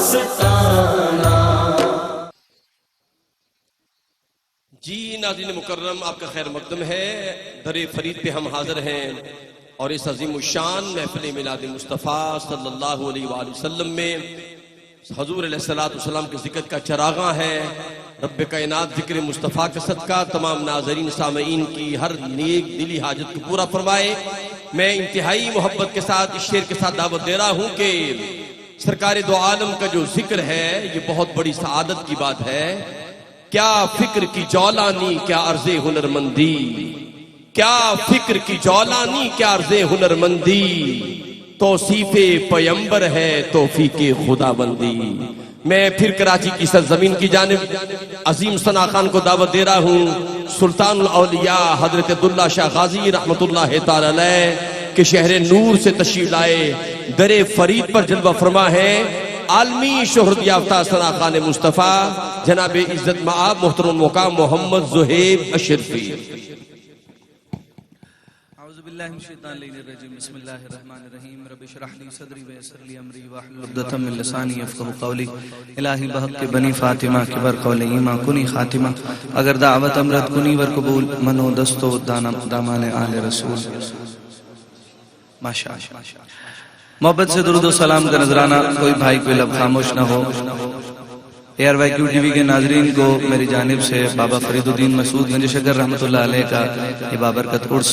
مستانہ۔ جی ناظرین مکرم، آپ کا خیر مقدم ہے۔ در فرید پہ ہم حاضر ہیں اور اس عظیم الشان محفل میلاد مصطفیٰ صلی اللہ علیہ وآلہ وسلم میں حضور علیہ السلام کے ذکر کا چراغاں ہے۔ رب کائنات ذکر مصطفیٰ کا صدقہ تمام ناظرین سامعین کی ہر نیک دلی حاجت کو پورا فرمائے۔ میں انتہائی محبت کے ساتھ اس شعر کے ساتھ دعوت دے رہا ہوں کہ سرکار دو عالم کا جو ذکر ہے یہ بہت بڑی سعادت کی بات ہے۔ کیا فکر کی جولانی، کیا عرض ہنرمندی، کیا فکر کی جولانی، کیا عرض ہنرمندی، توصیف پیمبر ہے توفیق خدا بندی۔ میں پھر کراچی کی سرزمین کی جانب عظیم ثنا خان کو دعوت دے رہا ہوں، سلطان الاولیاء حضرت عبداللہ شاہ غازی رحمت اللہ تعالی علیہ کہ شہر نور سے تشریف لائے، در فرید پر جلوہ فرما ہے عالمی شہرت یافتہ ثنا خان مصطفیٰ جناب عزت مآب محترم مقام محمد زہیب اشرفی۔ اعوذ باللہ من الشیطان الرجیم، بسم اللہ الرحمن الرحیم، رب اشرح لی صدری ویسر لی امری واحلل عقدۃ من لسانی یفقہوا قولی۔ الہی بحق کے بنی فاطمہ کے بر قول ایمان کنی خاتمہ، اگر دعوت امرت کنی ور قبول، منو دستو دامان آل رسول۔ ماشاءاللہ، محبت سے درود و سلام کا نذرانہ، کوئی بھائی کوئی لب خاموش نہ ہو۔ A R Y Q T V کے ناظرین کو میری جانب سے بابا فرید الدین مسعود گنج شکر رحمت اللہ علیہ کا یہ بابرکت عرس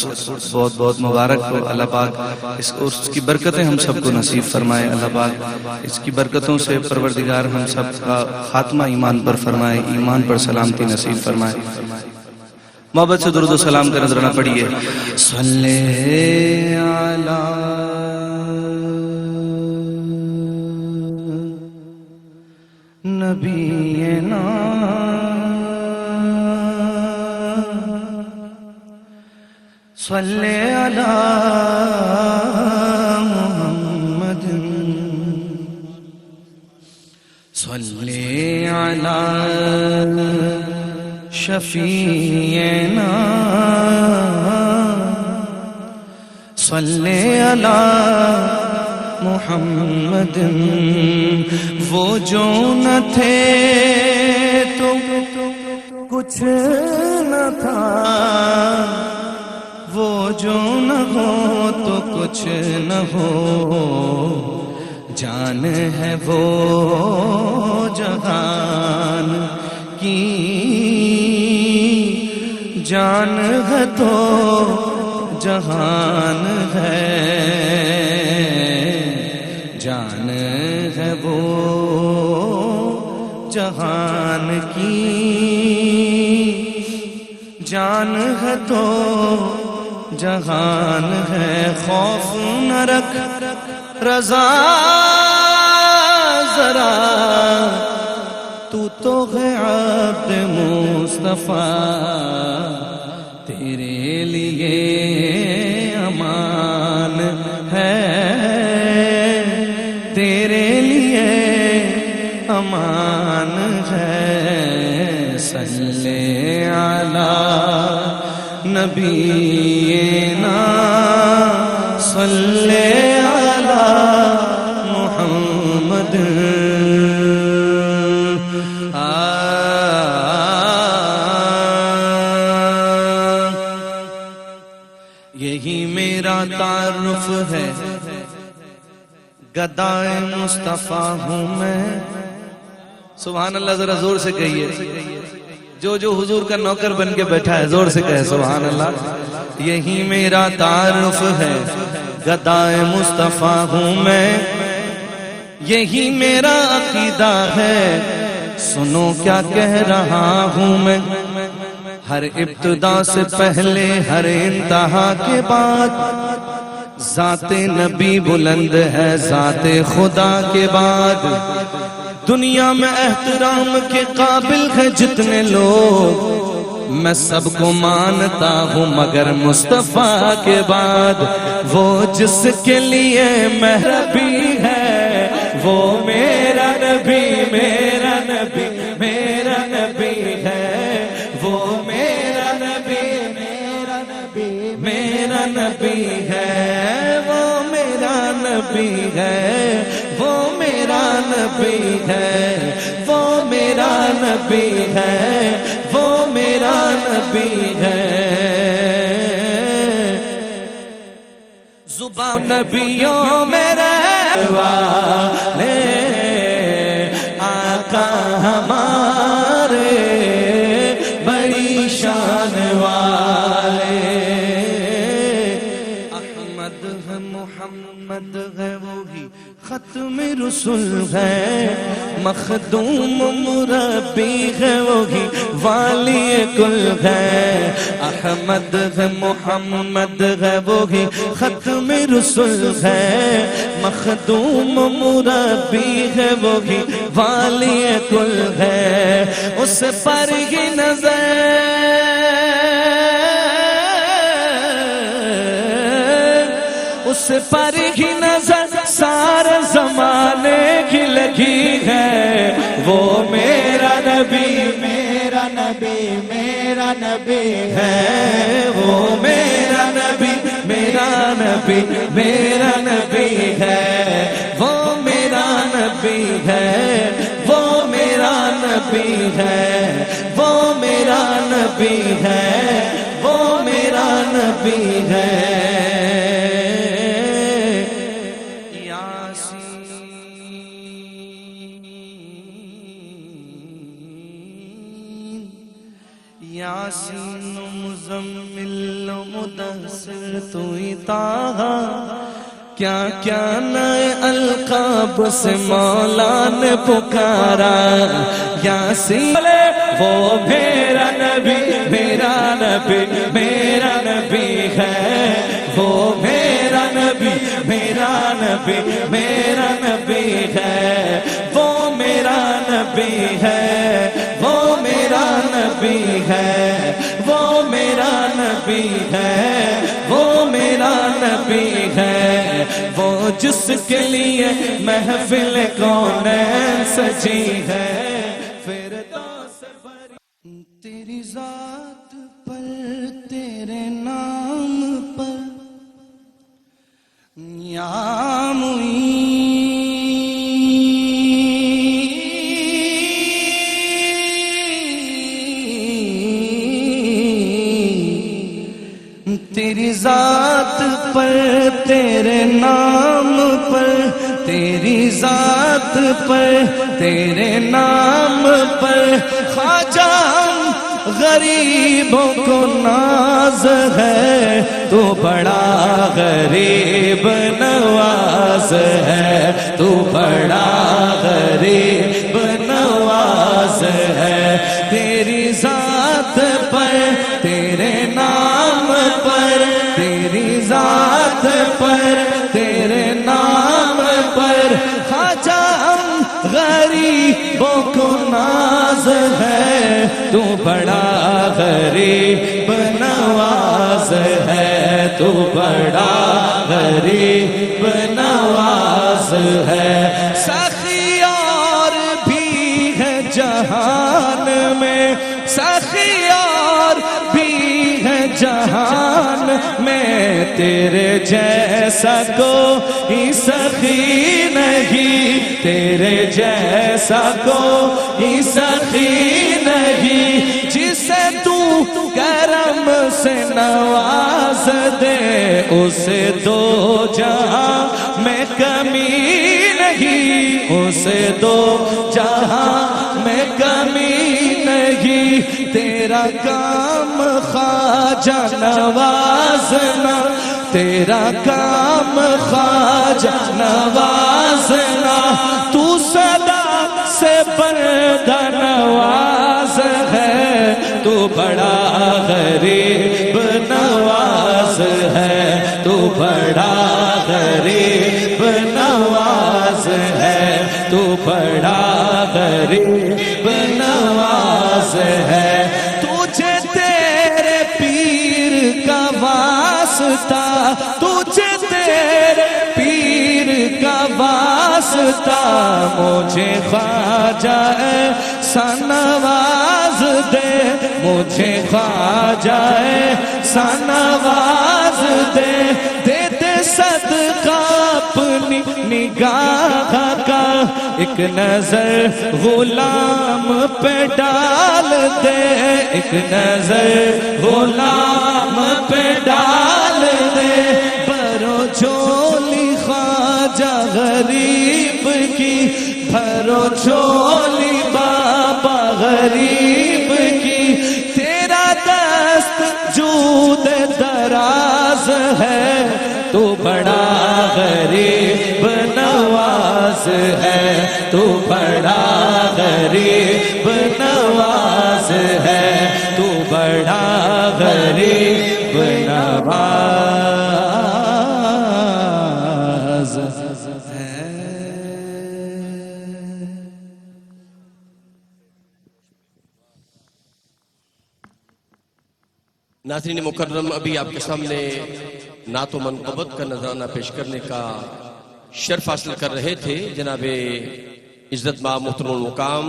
بہت بہت مبارک ہو۔ اللہ پاک اس عرس کی برکتیں ہم سب کو نصیب فرمائے۔ اللہ پاک اس کی برکتوں سے پروردگار ہم سب کا خاتمہ ایمان پر فرمائے، ایمان پر سلامتی نصیب فرمائے۔ محبت سے درود و سلام کا نذرانہ پڑھیے۔ صلی علی نبینا صلی علی محمد صلی علی شفیعنا صلی علی محمد۔ وہ جو نہ تھے تو کچھ نہ تھا، وہ جو نہ ہو تو کچھ نہ ہو، جان ہے وہ جہان کی، جان ہے تو جہان ہے، جان ہے وہ جہان کی، جان ہے تو جہان ہے۔ خوف نہ رکھ رضا ذرا، تو ہے عبد مصطفیٰ، تیرے لیے امان ہے، تیرے لیے امان ہے۔ صلی علی نبینا صلی علی محمد۔ یہی میرا تعارف ہے، گدائے مصطفیٰ ہوں میں۔ سبحان اللہ، ذرا زور سے کہیے، جو حضور کا نوکر بن کے بیٹھا ہے زور سے کہے سبحان اللہ۔ یہی میرا تعارف ہے، گدائے مصطفیٰ ہوں میں، یہی میرا عقیدہ ہے، سنو کیا کہہ رہا ہوں میں۔ ہر ابتدا سے پہلے ہر انتہا کے بعد، ذات نبی بلند ہے ذات خدا کے بعد۔ دنیا میں احترام کے قابل ہے جتنے لوگ، میں سب کو مانتا ہوں مگر مصطفیٰ کے بعد۔ وہ جس کے لیے محربی ہے، وہ میرا نبی، میرا نبی، میرا نبی ہے، وہ میرا نبی، میرا نبی، میرا نبی ہے، وہ میرا نبی ہے، وہ میرا نبی نبی ہے، وہ میرا نبی ہے، وہ میرا نبی ہے۔ زبان نبیوں میں رہنے والے آقا ہمارے بڑی شان والے، احمد ہے محمد ہے وہی ختم رسول ہے، مخدوم مربی ہے وہی والی کل ہے، احمد ہے محمد ہے وہی ختم رسول ہے، مخدوم مربی ہے وہی والی کل ہے، اس پر ہی نظر اس پر ہی نظر سارے زمانے کی لگی ہے، وہ میرا نبی میرا نبی میرا نبی ہے، وہ میرا نبی میرا نبی میرا نبی ہے، وہ میرا نبی ہے، وہ میرا نبی ہے، وہ میرا نبی ہے، وہ میرا نبی ہے۔ یاسین مزمل مدثر تو ہی طٰہٰ، کیا کیا نئے القاب سے مولا نے پکارا، یاسین وہ میرا نبی میرا نبی میرا نبی ہے، وہ میرا نبی میرا نبی میرا نبی ہے، وہ میرا نبی ہے، وہ میرا نبی ہے، وہ میرا نبی ہے، وہ میرا نبی ہے، وہ جس کے لیے محفل کونین سجی ہے، فردوس بھری تیری ذات پر تیرے نام پر یا تیری ذات پر تیرے نام پر، تیری ذات پر تیرے نام پر، خواجہ غریبوں کو ناز ہے، تو بڑا غریب نواز ہے، تو بڑا غریب نواز ہے، تیری ذات پر تیرے نام پر، تیری ذات پر تیرے نام پر، خواجہ غریبوں کو ناز ہے، تو بڑا غریب نواز ہے، تو بڑا غریب نواز ہے، سخی اور بھی ہے جہان میں، سخی اور بھی ہے جہان میں، تیرے جیسا کوئی سخی نہیں، تیرے جیسا کوئی سخی نہیں، جسے تو کرم سے نواز دے، اسے دو جہاں میں کمی نہیں، اسے دو جہاں میں کمی نہیں، تیرا کام خواجہ نوازنا، تیرا کام خواجہ نوازنا، تو صدا سے پردہ نواز ہے، تو بڑا غریب نواز ہے، تو بڑا غریب نواز ہے، تو بڑا غریب نواز ہے، تجھے تیرے پیر کا واسطہ، تجھے تیرے پیر کا واسطہ، مجھے خواجہ ایسا نواز دے، مجھے خواجہ ایسا نواز دے، دے دے صدقہ اپنی نگاہ کا ایک نظر غلام پہ ڈال دے، ایک نظر غلام پہ ڈال دے، بھرو جھولی خواجہ غریب کی، بھرو جھولی بابا غریب کی، تیرا دست جود دراز ہے، تو بڑا غریب نواز ہے، تو بڑا غریب نواز ہے، تو بڑا غریب نواز ہے۔ ناظرین مکرم، ابھی آپ کے سامنے نعت و منقبت کا نذرانہ پیش کرنے کا شرف حاصل کر رہے تھے جناب عزت مآب محترم المقام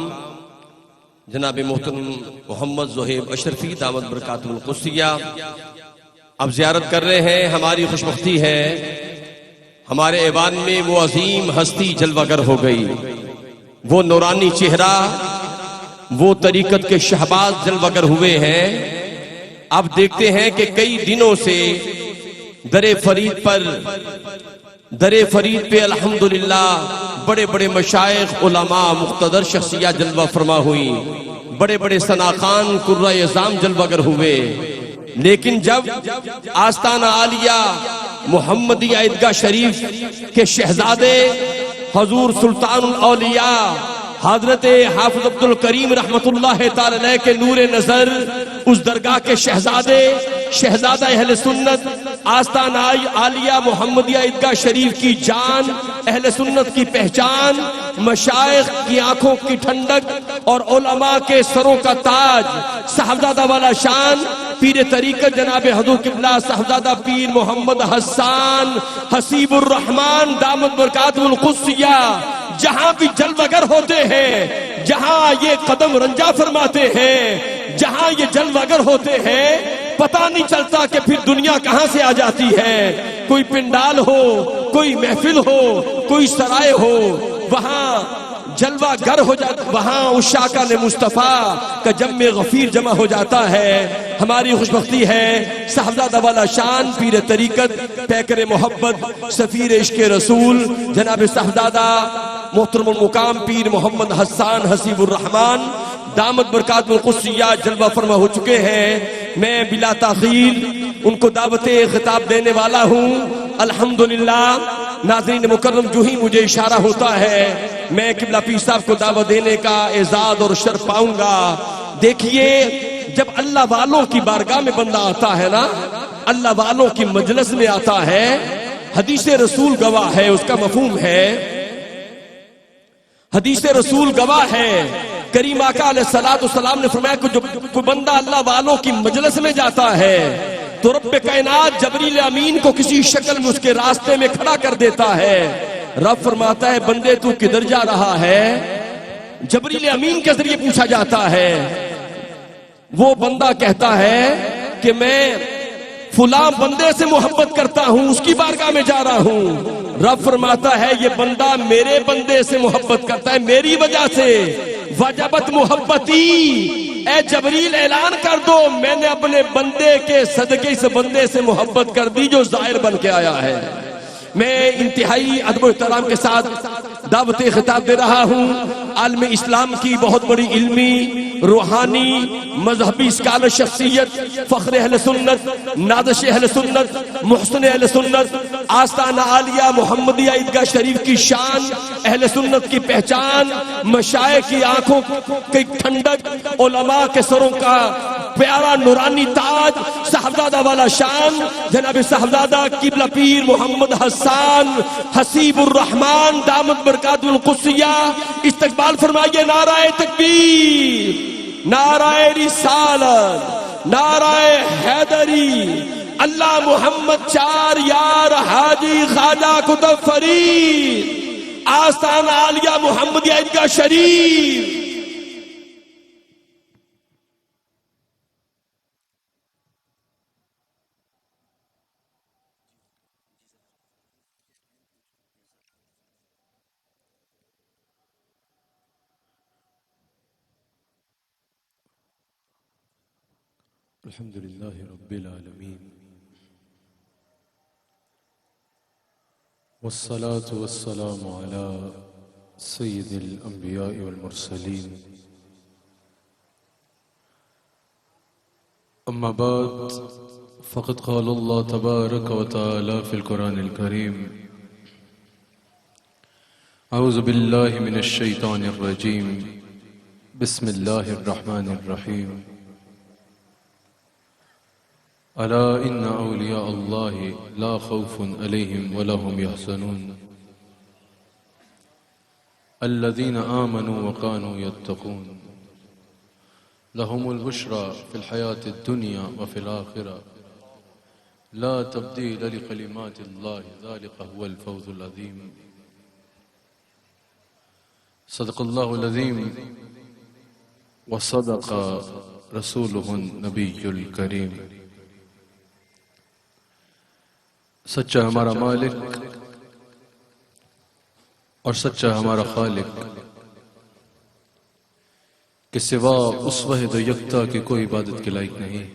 جناب محترم محمد زہیب اشرفی دامت برکاتہ القدسیہ۔ اب زیارت کر رہے ہیں، ہماری خوشبختی ہے ہمارے ایوان میں وہ عظیم ہستی جلوہ گر ہو گئی، وہ نورانی چہرہ، وہ طریقت کے شہباز جلوہ گر ہوئے ہیں۔ اب دیکھتے ہیں کہ کئی دنوں سے در فرید پہ الحمدللہ بڑے بڑے مشائخ، علماء، مقتدر شخصیات جلوہ فرما ہوئی، بڑے بڑے ثناخان قرہ اعظام جلوہ گر ہوئے، لیکن جب آستانہ عالیہ محمدیہ عیدگاہ شریف کے شہزادے حضور سلطان الاولیاء حضرت حافظ عبد الکریم رحمت اللہ تعالی علیہ کے نور نظر، اس درگاہ کے شہزادہ اہل سنت، آستانہ عالیہ محمدیہ عیدگاہ شریف کی جان، اہل سنت کی پہچان، مشائخ کی آنکھوں کی ٹھنڈک اور علماء کے سروں کا تاج، صاحبزادہ والا شان پیر طریقت جناب حضور قبلہ صاحبزادہ پیر محمد حسان حسیب الرحمن دامت برکاتہ القدسیہ، جہاں بھی جلوہ گر ہوتے ہیں، جہاں یہ قدم رنجا فرماتے ہیں، جہاں یہ جلوہ گر ہوتے ہیں، پتہ نہیں چلتا کہ پھر دنیا کہاں سے آ جاتی ہے۔ کوئی پنڈال ہو، کوئی محفل ہو، کوئی سرائے ہو، وہاں جلوہ گر ہو جاتا، وہاں عشاقان مصطفیٰ کا جمع غفیر جمع ہو جاتا ہے۔ ہماری خوشبختی ہے صاحبزادہ والا شان پیر طریقت، پیکر محبت، سفیر عشق رسول جناب صاحبزادہ محترم المقام پیر محمد حسان حسیب الرحمن دامت برکاتہ القدسیہ جلوہ فرما ہو چکے ہیں۔ میں بلا تاخیر ان کو دعوت خطاب دینے والا ہوں۔ الحمدللہ ناظرین مکرم، جو ہی مجھے اشارہ ہوتا ہے میں قبلہ پیر صاحب کو دعوت دینے کا اعزاز اور شرف پاؤں گا۔ دیکھیے، جب اللہ والوں کی بارگاہ میں بندہ آتا ہے نا، اللہ والوں کی مجلس میں آتا ہے، حدیث رسول گواہ ہے، اس کا مفہوم ہے، حدیث رسول گواہ ہے۔ کریم آقا علیہ السلام نے فرمایا کہ جو کوئی بندہ اللہ والوں کی مجلس میں جاتا ہے تو رب کائنات جبریل امین کو کسی شکل میں اس کے راستے میں کھڑا کر دیتا ہے۔ رب فرماتا ہے بندے تو کدھر جا رہا ہے؟ جبریل امین کے ذریعے پوچھا جاتا ہے، وہ بندہ کہتا ہے کہ میں فلاں بندے سے محبت کرتا ہوں، اس کی بارگاہ میں جا رہا ہوں۔ رب فرماتا ہے یہ بندہ میرے بندے سے محبت کرتا ہے، میری وجہ سے وجبت محبتی، اے جبریل اعلان کر دو میں نے اپنے بندے کے صدقے اس بندے سے محبت کر دی جو زائر بن کے آیا ہے۔ میں انتہائی ادب و احترام کے ساتھ دعوت خطاب دے رہا ہوں عالم اسلام کی بہت بڑی علمی، روحانی، مذہبی اسکالر شخصیت، فخر اہل سنت، نازش اہل سنت، محسن اہل سنت، آستانہ عالیہ محمدیہ عیدگاہ شریف کی شان، اہل سنت کی پہچان، مشائخ کی آنکھوں کی ٹھنڈک، علماء کے سروں کا پیارا نورانی تاج، صاحبزادہ والا شان جناب صاحبزادہ قبلہ پیر محمد حسان حسیب الرحمن دامت برکاتہ القدسیہ، استقبال فرمائیے۔ نعرہ تکبیر، نعرہ رسالت، نعرہ حیدری، اللہ محمد چار یار حاجی خواجہ کتب فرید، آستانہ عالیہ محمدیہ عیدگاہ شریف۔ الحمد لله رب العالمين والصلاة والسلام على سيد الأنبياء والمرسلين أما بعد فقد قال الله تبارك وتعالى في القرآن الكريم أعوذ بالله من الشيطان الرجيم بسم الله الرحمن الرحيم ألا إن أولياء الله لا خوف عليهم ولا هم يحزنون الذين آمنوا وكانوا يتقون لهم البشرى في الحياة الدنيا وفي الآخرة لا تبديل لكلمات الله ذلك هو الفوز العظيم صدق الله العظيم وصدق رسوله النبي الكريم سچا ہمارا مالک اور سچا ہمارا خالق کہ سوا اس واحد و یکتا کی کوئی عبادت کے لائق نہیں،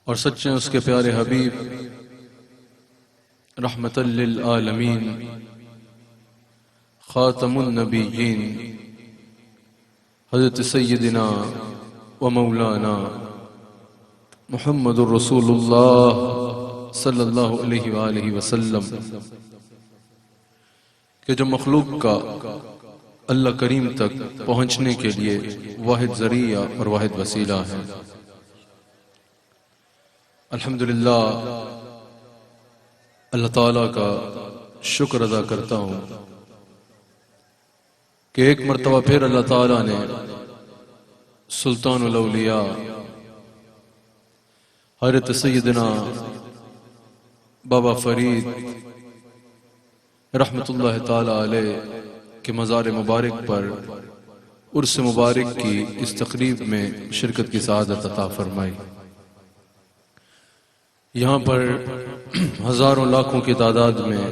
اور سچے اس کے پیارے حبیب رحمت للعالمین خاتم النبیین حضرت سیدنا و مولانا محمد الرسول اللہ صلی اللہ علیہ وآلہ وسلم کہ جو مخلوق کا اللہ کریم تک پہنچنے کے لیے واحد ذریعہ اور واحد وسیلہ ہے۔ الحمدللہ اللہ تعالیٰ کا شکر ادا کرتا ہوں کہ ایک مرتبہ پھر اللہ تعالیٰ نے سلطان الاولیاء حضرت سیدنا بابا فرید رحمت اللہ تعالی علیہ کے مزار مبارک پر عرس مبارک کی اس تقریب میں شرکت کی سعادت عطا فرمائی۔ یہاں پر ہزاروں لاکھوں کی تعداد میں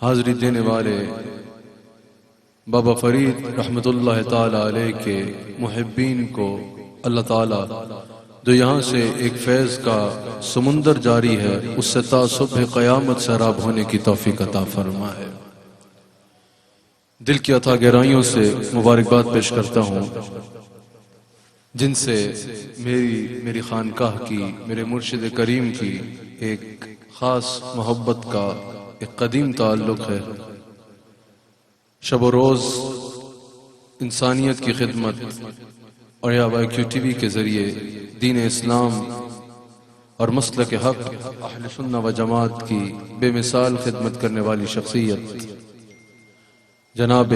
حاضری دینے والے بابا فرید رحمت اللہ تعالی علیہ کے محبین کو اللہ تعالی جو یہاں سے ایک فیض کا سمندر جاری ہے اس سے تا صبح قیامت سیراب ہونے کی توفیق عطا فرمائے۔ دل کی عطا گہرائیوں سے مبارکباد پیش کرتا ہوں جن سے میری خانقاہ کی، میرے مرشد کریم کی ایک خاص محبت کا ایک قدیم تعلق ہے۔ شب و روز انسانیت کی خدمت اور YQ TV کے ذریعے دین اسلام اور مسلک حق اہل سنہ و جماعت کی بے مثال خدمت کرنے والی شخصیت جناب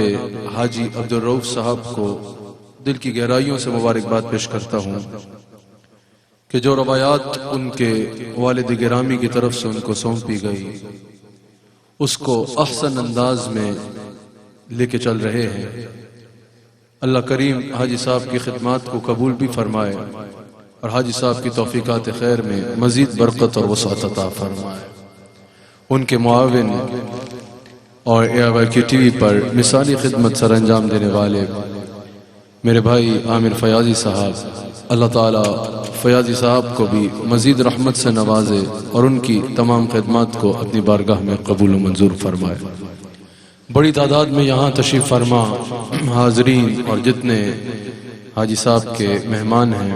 حاجی عبدالرؤف صاحب کو دل کی گہرائیوں سے مبارکباد پیش کرتا ہوں کہ جو روایات ان کے والد گرامی کی طرف سے ان کو سونپی گئی اس کو احسن انداز میں لے کے چل رہے ہیں۔ اللہ کریم حاجی صاحب کی خدمات کو قبول بھی فرمائے اور حاجی صاحب کی توفیقات خیر میں مزید برکت اور وسعت عطا فرمائے۔ ان کے معاون اور YQ TV پر مثالی خدمت سر انجام دینے والے میرے بھائی عامر فیاضی صاحب، اللہ تعالیٰ فیاضی صاحب کو بھی مزید رحمت سے نوازے اور ان کی تمام خدمات کو اپنی بارگاہ میں قبول و منظور فرمائے۔ بڑی تعداد میں یہاں تشریف فرما حاضرین اور جتنے حاجی صاحب کے مہمان ہیں،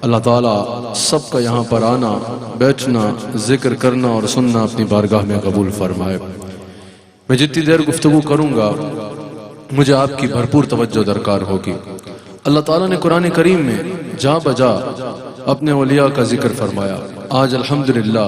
اللہ تعالیٰ سب کا یہاں پر آنا، بیٹھنا، ذکر کرنا اور سننا اپنی بارگاہ میں قبول فرمائے۔ میں جتنی دیر گفتگو کروں گا مجھے آپ کی بھرپور توجہ درکار ہوگی۔ اللہ تعالیٰ نے قرآن کریم میں جا بجا اپنے اولیاء کا ذکر فرمایا۔ آج الحمدللہ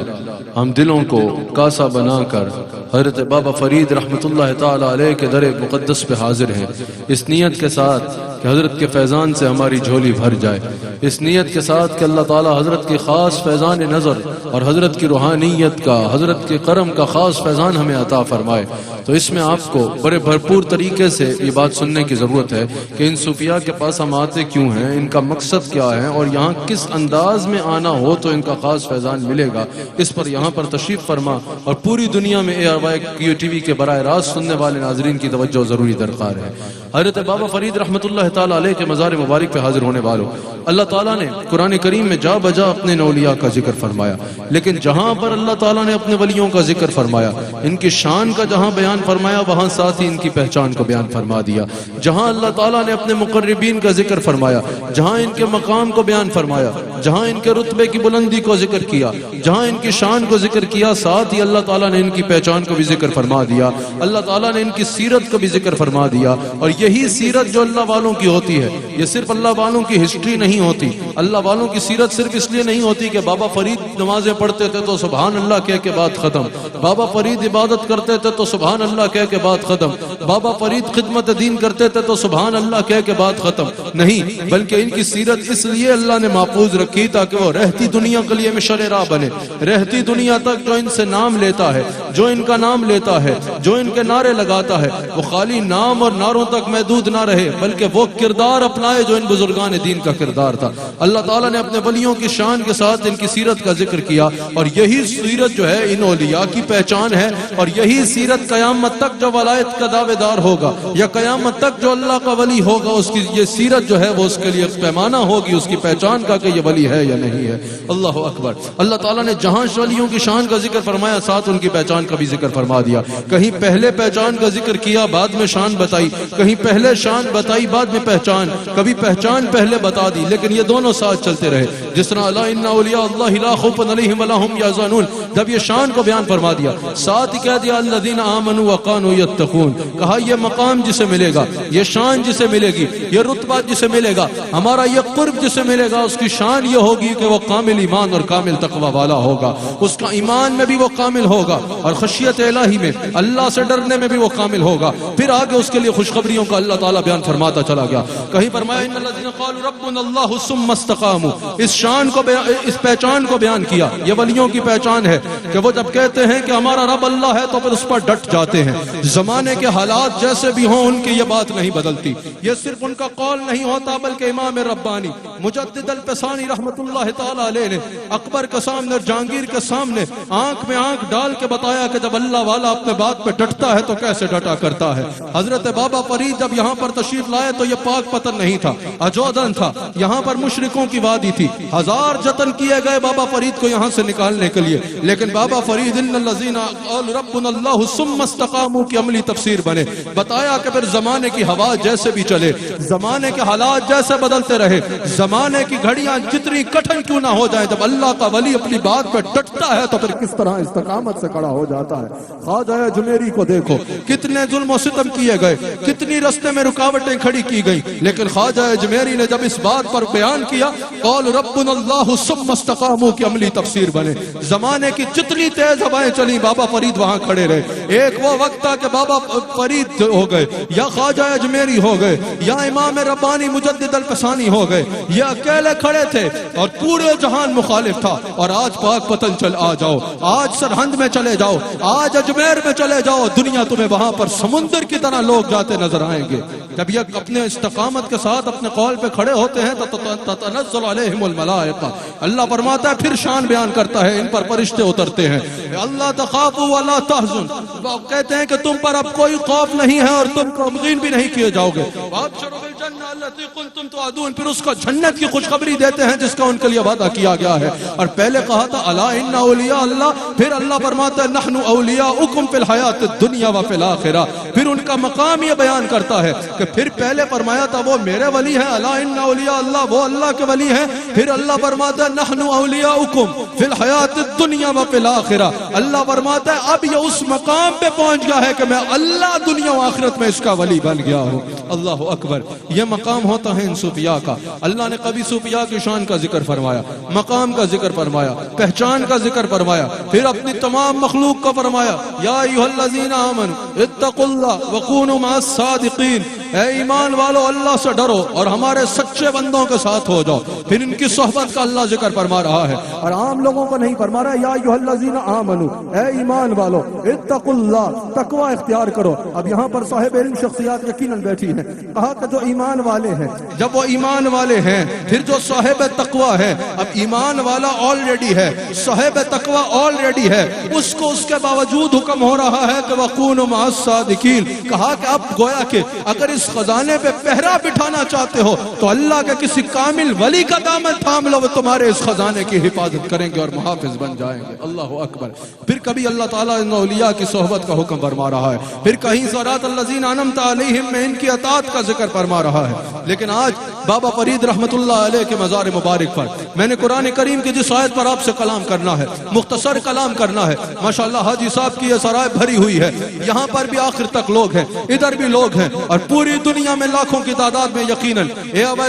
ہم دلوں کو کاسا بنا کر حضرت بابا فرید رحمت اللہ تعالی علیہ کے در مقدس پہ حاضر ہیں، اس نیت کے ساتھ کہ حضرت کے فیضان سے ہماری جھولی بھر جائے، اس نیت کے ساتھ کہ اللہ تعالی حضرت کی خاص فیضان نظر اور حضرت کی روحانیت کا، حضرت کے کرم کا خاص فیضان ہمیں عطا فرمائے۔ تو اس میں آپ کو بڑے بھرپور طریقے سے یہ بات سننے کی ضرورت ہے کہ ان صوفیاء کے پاس ہم آتے کیوں ہیں، ان کا مقصد کیا ہے، اور یہاں کس انداز میں آنا ہو تو ان کا خاص فیضان ملے گا، اس پر یہاں پر تشریف فرما اور پوری دنیا میں ARY TV کے براہ راست سننے والے ناظرین کی توجہ ضروری درکار ہے۔ حضرت بابا فرید رحمۃ اللہ تعالیٰ علیہ کے مزار مبارک پہ حاضر ہونے والوں، اللہ تعالیٰ نے قرآن کریم میں جا بجا اپنے اولیاء کا ذکر فرمایا، لیکن جہاں پر اللہ تعالیٰ نے اپنے ولیوں کا ذکر فرمایا، ان کی شان کا جہاں بیان فرمایا، وہاں ساتھ ہی ان کی پہچان کو بیان فرما دیا۔ جہاں اللہ تعالیٰ نے اپنے مقربین کا ذکر فرمایا، جہاں ان کے مقام کو بیان فرمایا، جہاں ان کے رتبے کی بلندی کو ذکر کیا، جہاں ان کی شان کو ذکر کیا، ساتھ ہی اللہ تعالیٰ نے ان کی پہچان کو بھی ذکر فرما دیا، اللہ تعالیٰ نے ان کی سیرت کو بھی ذکر فرما دیا۔ اور یہی سیرت جو اللہ والوں کی ہوتی ہے، یہ صرف اللہ والوں کی ہسٹری نہیں ہوتی، اللہ والوں کی سیرت صرف اس لیے نہیں ہوتی کہ بابا فرید نمازیں پڑھتے تھے تو سبحان اللہ کہہ کے بات ختم، بابا فرید عبادت کرتے تھے تو سبحان اللہ کہہ کے بات ختم، بابا فرید خدمت دین کرتے تھے تو سبحان اللہ کہہ کے بات ختم، نہیں، بلکہ ان کی سیرت اس لیے اللہ نے محفوظ رکھی تاکہ وہ رہتی دنیا کے لیے مشعل راہ بنے، رہتی دنیا تک جو ان سے نام لیتا ہے، جو ان کا نام لیتا ہے، جو ان کے نعرے لگاتا ہے، وہ خالی نام اور نعروں تک محدود نہ رہے، بلکہ وہ کردار اپنائے جو ان بزرگان دین کا کردار تھا۔ اللہ تعالیٰ نے اپنے ولیوں کی شان کے ساتھ ان کی سیرت کا ذکر کیا، اور یہی سیرت جو ہے ان اولیاء کی پہچان ہے، اور یہی سیرت قیامت تک جو ولایت کا دعوے دار ہوگا یا قیامت تک جو اللہ کا ولی ہوگا، اس کی یہ سیرت جو ہے وہ اس کے لیے پیمانہ ہوگی اس کی پہچان کا کہ یہ ولی ہے یا نہیں ہے۔ اللہ اکبر۔ اللہ تعالیٰ نے جہاں ولیوں کی شان کا ذکر فرمایا، ساتھ ان کی پہچان کا بھی ذکر فرما دیا۔ کہیں پہلے پہچان کا ذکر کیا، بعد میں شان بتائی، کہیں پہلے شان بتائی بعد میں پہچان، کبھی پہچان پہلے بتا دی، لیکن یہ دونوں ساتھ چلتے رہے۔ جس طرح الا ان اولیاء اللہ لا خوف علیہم ولا هم یحزنون، جب یہ شان کو بیان فرما دیا، ساتھ ہی کہہ دیا الذین آمنوا وکانوا یتقون، کہا یہ مقام جسے ملے گا، یہ شان جسے ملے گی، یہ رتبہ جسے ملے گا، ہمارا یہ قرب جسے ملے گا، اس کی شان یہ ہوگی کہ وہ کامل ایمان اور کامل تقوی والا ہوگا، اس کا ایمان میں بھی وہ کامل ہوگا اور خشیت الہی میں اللہ سے ڈرنے میں بھی وہ کامل ہوگا۔ پھر آگے اس کے لیے خوشخبریوں کا اللہ تعالیٰ بیان فرماتا چلا گیا۔ کہیں فرمایا ان الذین قالوا ربنا اللہ ثم استقاموا، اس شان کو اس پہچان کو بیان کیا، یہ ولیوں کی پہچان ہے کہ وہ جب کہتے ہیں کہ ہمارا رب اللہ ہے تو پھر اس پر ڈٹ جاتے ہیں، زمانے کے حالات جیسے بھی ہوں ان کی یہ بات نہیں بدلتی، یہ صرف ان کا قول نہیں ہوتا بلکہ امام ربانی مجدد الفسانی رحمت اللہ تعالیٰ علیہ نے اکبر کے سامنے اور جہانگیر کے سامنے آنکھ میں آنکھ ڈال کے بتایا کہ جب اللہ والا اپنے بات پہ ڈٹتا ہے تو کیسے ڈٹا کرتا ہے۔ حضرت بابا فرید جب یہاں پر تشریف لائے تو یہ پاک پتن نہیں تھا، اجودن تھا، یہاں پر مشرکوں کی وادی تھی، ہزار جتن کیے گئے بابا فرید کو یہاں سے نکالنے کے لیے، لیکن بابا فرید ان الذین قالوا ربنا اللہ ثم استقاموا کی عملی تفسیر بنے، بتایا کہ پھر زمانے کی ہوا جیسے بھی چلے، زمانے کے حالات جیسے بدلتے رہے، زمانے کی گھڑیاں جتنی کٹھن کیوں نہ ہو جائیں، جب اللہ کا ولی اپنی بات پہ ڈٹتا ہے تو پھر کس طرح استقامت سے کھڑا ہو جاتا ہے۔ خواجہ اجمیری کو دیکھو، کتنے ظلم و ستم کیے گئے، کتنی رستے میں رکاوٹیں کھڑی کی گئی، لیکن خواجہ اجمیری نے جب اس بات پر بیان کیا قول ربنا اللہ ثم استقاموا کی عملی تفسیر بنے، زمانے کی جتنی تیز ہوائیں چلی بابا فرید وہاں کھڑے رہے۔ ایک وہ وقت تھا کہ بابا فرید ہو گئے یا خواجہ اجمیری ہو گئے یا امام ربانی مجدد الفسانی ہو گئے، یہ اکیلے کھڑے تھے اور پورے جہان مخالف تھا، اور آج پاک پتن چل آ جاؤ، آج سرہند میں چلے جاؤ، آج اجمیر میں چلے جاؤ، دنیا تمہیں وہاں پر سمندر کی طرح لوگ جاتے نظر آئیں گے۔ جب یہ اپنے استقامت کے ساتھ اپنے قول پہ کھڑے ہوتے ہیں تو تتنزل علیہم الملائکہ، اللہ فرماتا ہے پھر شان بیان کرتا ہے، ان پر فرشتے اترتے ہیں، اللہ تخافوا ولا تحزن، وہ کہتے ہیں کہ تم پر اب کوئی خوف نہیں ہے اور تم غمگین بھی نہیں کیے جاؤ گے، وابشروا بالجنہ التی کنتم توعدون، پھر اس کو جنت کی خوشخبری دیتے ہیں جس کا ان کے لیے وعدہ کیا گیا ہے۔ اور پہلے کہا تھا الا ان اولیاء اللہ، پھر اللہ فرماتا ہے نحن اولیاؤکم فی الحیات الدنیا وفی الاخرہ، پھر ان کا مقام یہ بیان کرتا ہے کہ پھر پہلے فرمایا تھا وہ میرے ولی ہیں، الا ان اولیاء اللہ، وہ اللہ کے ولی ہیں، پھر اللہ فرماتا ہے نحن اولیاؤکم فی الحیات الدنیا وفی الاخرہ، اللہ فرماتا ہے اب یہ اس مقام پہ پہنچ گیا ہے کہ میں اللہ دنیا و آخرت میں اس کا ولی بن گیا ہوں۔ اللہ اکبر، یہ مقام ہوتا ہے ان صوفیاء کا۔ اللہ نے کبھی صوفیاء کی شان کا ذکر فرمایا، مقام کا ذکر فرمایا، پہچان کا ذکر فرمایا، پھر اپنی تمام مخلوق کا فرمایا یا ایھا الذین آمنوا اتقوا اللہ وکونوا مع الصادقین، اے ایمان والو اللہ سے ڈرو اور ہمارے سچے بندوں کے ساتھ ہو جاؤ. پھر ان کی صحبت کا اللہ ذکر فرما رہا ہے اور عام لوگوں کو نہیں فرما رہا. یا ایھا الذین آمنوا، اے ایمان والو، اتقوا اللہ، تقوی اختیار کرو. اب یہاں پر صاحب علم شخصیات یقیناً بیٹھی ہیں. کہا کہ جو ایمان والے ہیں، جب وہ ایمان والے ہیں پھر جو صاحب تقوی ہے. اب ایمان والا آلریڈی ہے، صاحب تقوی آلریڈی ہے، اس کو اس کے باوجود حکم ہو رہا ہے کہ وَقُونُوا مَعَ الصَّادِقِينَ. کہا کہ اب گویا کہ اگر اس خزانے پہ پہرا بٹھانا چاہتے ہو تو اللہ کے کسی کامل ولی کا دامن تھام لو، وہ تمہارے اس خزانے کی حفاظت کریں گے اور محافظ بن جائیں گے. اللہ اکبر. پھر کبھی اللہ تعالیٰ ان اولیاء کی صحبت کا حکم فرما رہا ہے، پھر کہیں صراط الذین انعمت علیہم میں ان کی اطاعت کا ذکر فرما رہا ہے. لیکن آج بابا فرید رحمت اللہ علیہ کے مزار مبارک پر میں نے قرآن کریم کی جس آیت پر آپ سے کلام کرنا ہے، مختصر کلام کرنا ہے. ماشاءاللہ حاجی صاحب کی یہ سرائے بھری ہوئی ہے، یہاں پر بھی آخر تک لوگ ہیں، ادھر بھی لوگ ہیں، اور پوری دنیا میں لاکھوں کی تعداد میں یقیناً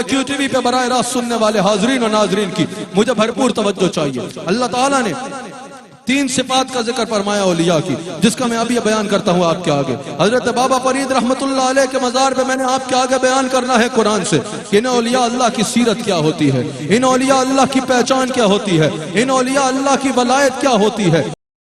کیو ٹی وی پہ براہ راست سننے والے حاضرین و ناظرین کی مجھے بھرپور توجہ چاہیے. اللہ تعالیٰ نے 3 صفات کا ذکر فرمایا اولیاء کی، جس کا میں ابھی بیان کرتا ہوں آپ کے آگے. حضرت بابا فرید رحمت اللہ علیہ کے مزار پہ میں نے آپ کے آگے بیان کرنا ہے قرآن سے کہ ان اولیاء اللہ کی سیرت کیا ہوتی ہے، ان اولیاء اللہ کی پہچان کیا ہوتی ہے، ان اولیاء اللہ کی ولایت کیا ہوتی ہے،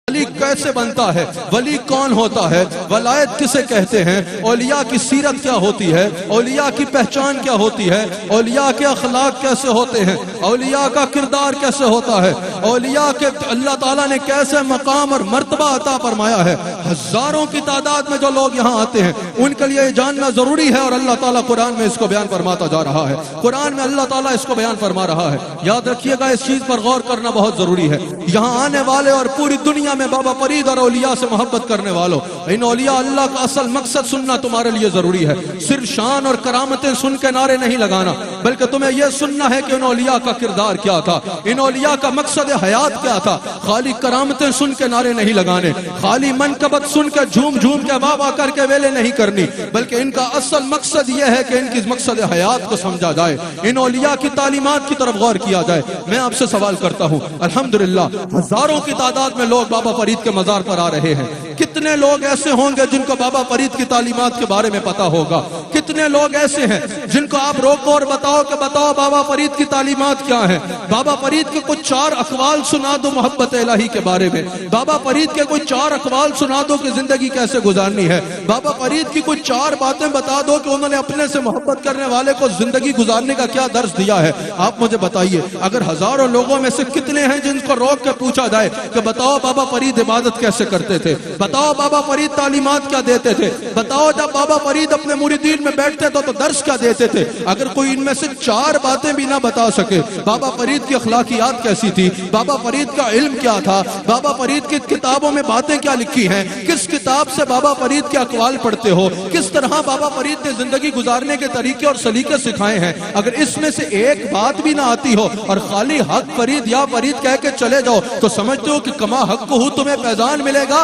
ولی کیسے بنتا ہے، ولی کون ہوتا ہے، ولایت کسے کہتے ہیں، اولیاء کی سیرت کیا ہوتی ہے، اولیاء کی پہچان کیا ہوتی ہے، اولیاء کے اخلاق کیسے ہوتے ہیں، اولیاء کا کردار کیسے ہوتا ہے، اولیاء کے اللہ تعالیٰ نے کیسے مقام اور مرتبہ عطا فرمایا ہے. ہزاروں کی تعداد میں جو لوگ یہاں آتے ہیں ان کے لیے یہ جاننا ضروری ہے، اور اللہ تعالیٰ قرآن میں اس کو بیان فرماتا جا رہا ہے. قرآن میں اللہ تعالیٰ اس کو بیان فرما رہا ہے. یاد رکھیے گا، اس چیز پر غور کرنا بہت ضروری ہے. یہاں آنے والے اور پوری دنیا میں بابا فرید اور اولیاء سے محبت کرنے والوں، ان اولیاء اللہ کا اصل مقصد سننا تمہارے لیے ضروری ہے. صرف شان اور کرامتیں سن کے نعرے نہیں لگانا، بلکہ تمہیں یہ سننا ہے کہ ان اولیاء کا کردار کیا تھا، ان اولیاء کا مقصد حیات کیا تھا. خالی کرامتیں سن کے نعرے نہیں لگانے، خالی منقبت سن کے جھوم جھوم کے واہ واہ کر کے ویلے نہیں کرنی، بلکہ ان کا اصل مقصد یہ ہے کہ ان کی مقصد حیات کو سمجھا جائے، ان اولیاء کی تعلیمات کی طرف غور کیا جائے. میں آپ سے سوال کرتا ہوں، الحمدللہ ہزاروں کی تعداد میں لوگ بابا فرید کے مزار پر آ رہے ہیں. کتنے لوگ ایسے ہوں گے جن کو بابا فرید کی تعلیمات کے بارے میں پتا ہوگا؟ کتنے لوگ ایسے ہیں جن کو آپ روکو اور بتاؤ کہ بتاؤ بابا فرید کی تعلیمات کیا ہیں؟ بابا فرید کے کچھ 4 اقوال سنا دو محبت الہی کے بارے میں. بابا فرید کے کوئی 4 اقوال سنا دو کہ زندگی کیسے گزارنی ہے. بابا فرید کی کوئی 4 باتیں بتا دو کہ انہوں نے اپنے سے محبت کرنے والے کو زندگی گزارنے کا کیا درس دیا ہے. آپ مجھے بتائیے، اگر ہزاروں لوگوں میں سے کتنے ہیں جن کو روک کے پوچھا جائے کہ بتاؤ بابا فرید عبادت کیسے کرتے تھے، بتاؤ بابا فرید تعلیمات کیا دیتے تھے، بتاؤ جب بابا فرید اپنے مریدین میں بیٹھتے تو درس کیا دیتے تھے، اگر کوئی ان میں سے 4 باتیں بھی نہ بتا سکے، بابا فرید کی اخلاقیات کیسی تھی، بابا فرید کا علم کیا تھا، بابا فرید کی کتابوں میں باتیں کیا لکھی ہیں، کس کتاب سے بابا فرید کے اقوال پڑھتے ہو، کس طرح بابا فرید نے زندگی گزارنے کے طریقے اور سلیقے سکھائے ہیں، اگر اس میں سے ایک بات بھی نہ آتی ہو اور خالی حق فرید یا فرید کہہ کے چلے جاؤ تو سمجھتے ہو کہ کما حق ہو تمہیں فیضان ملے گا.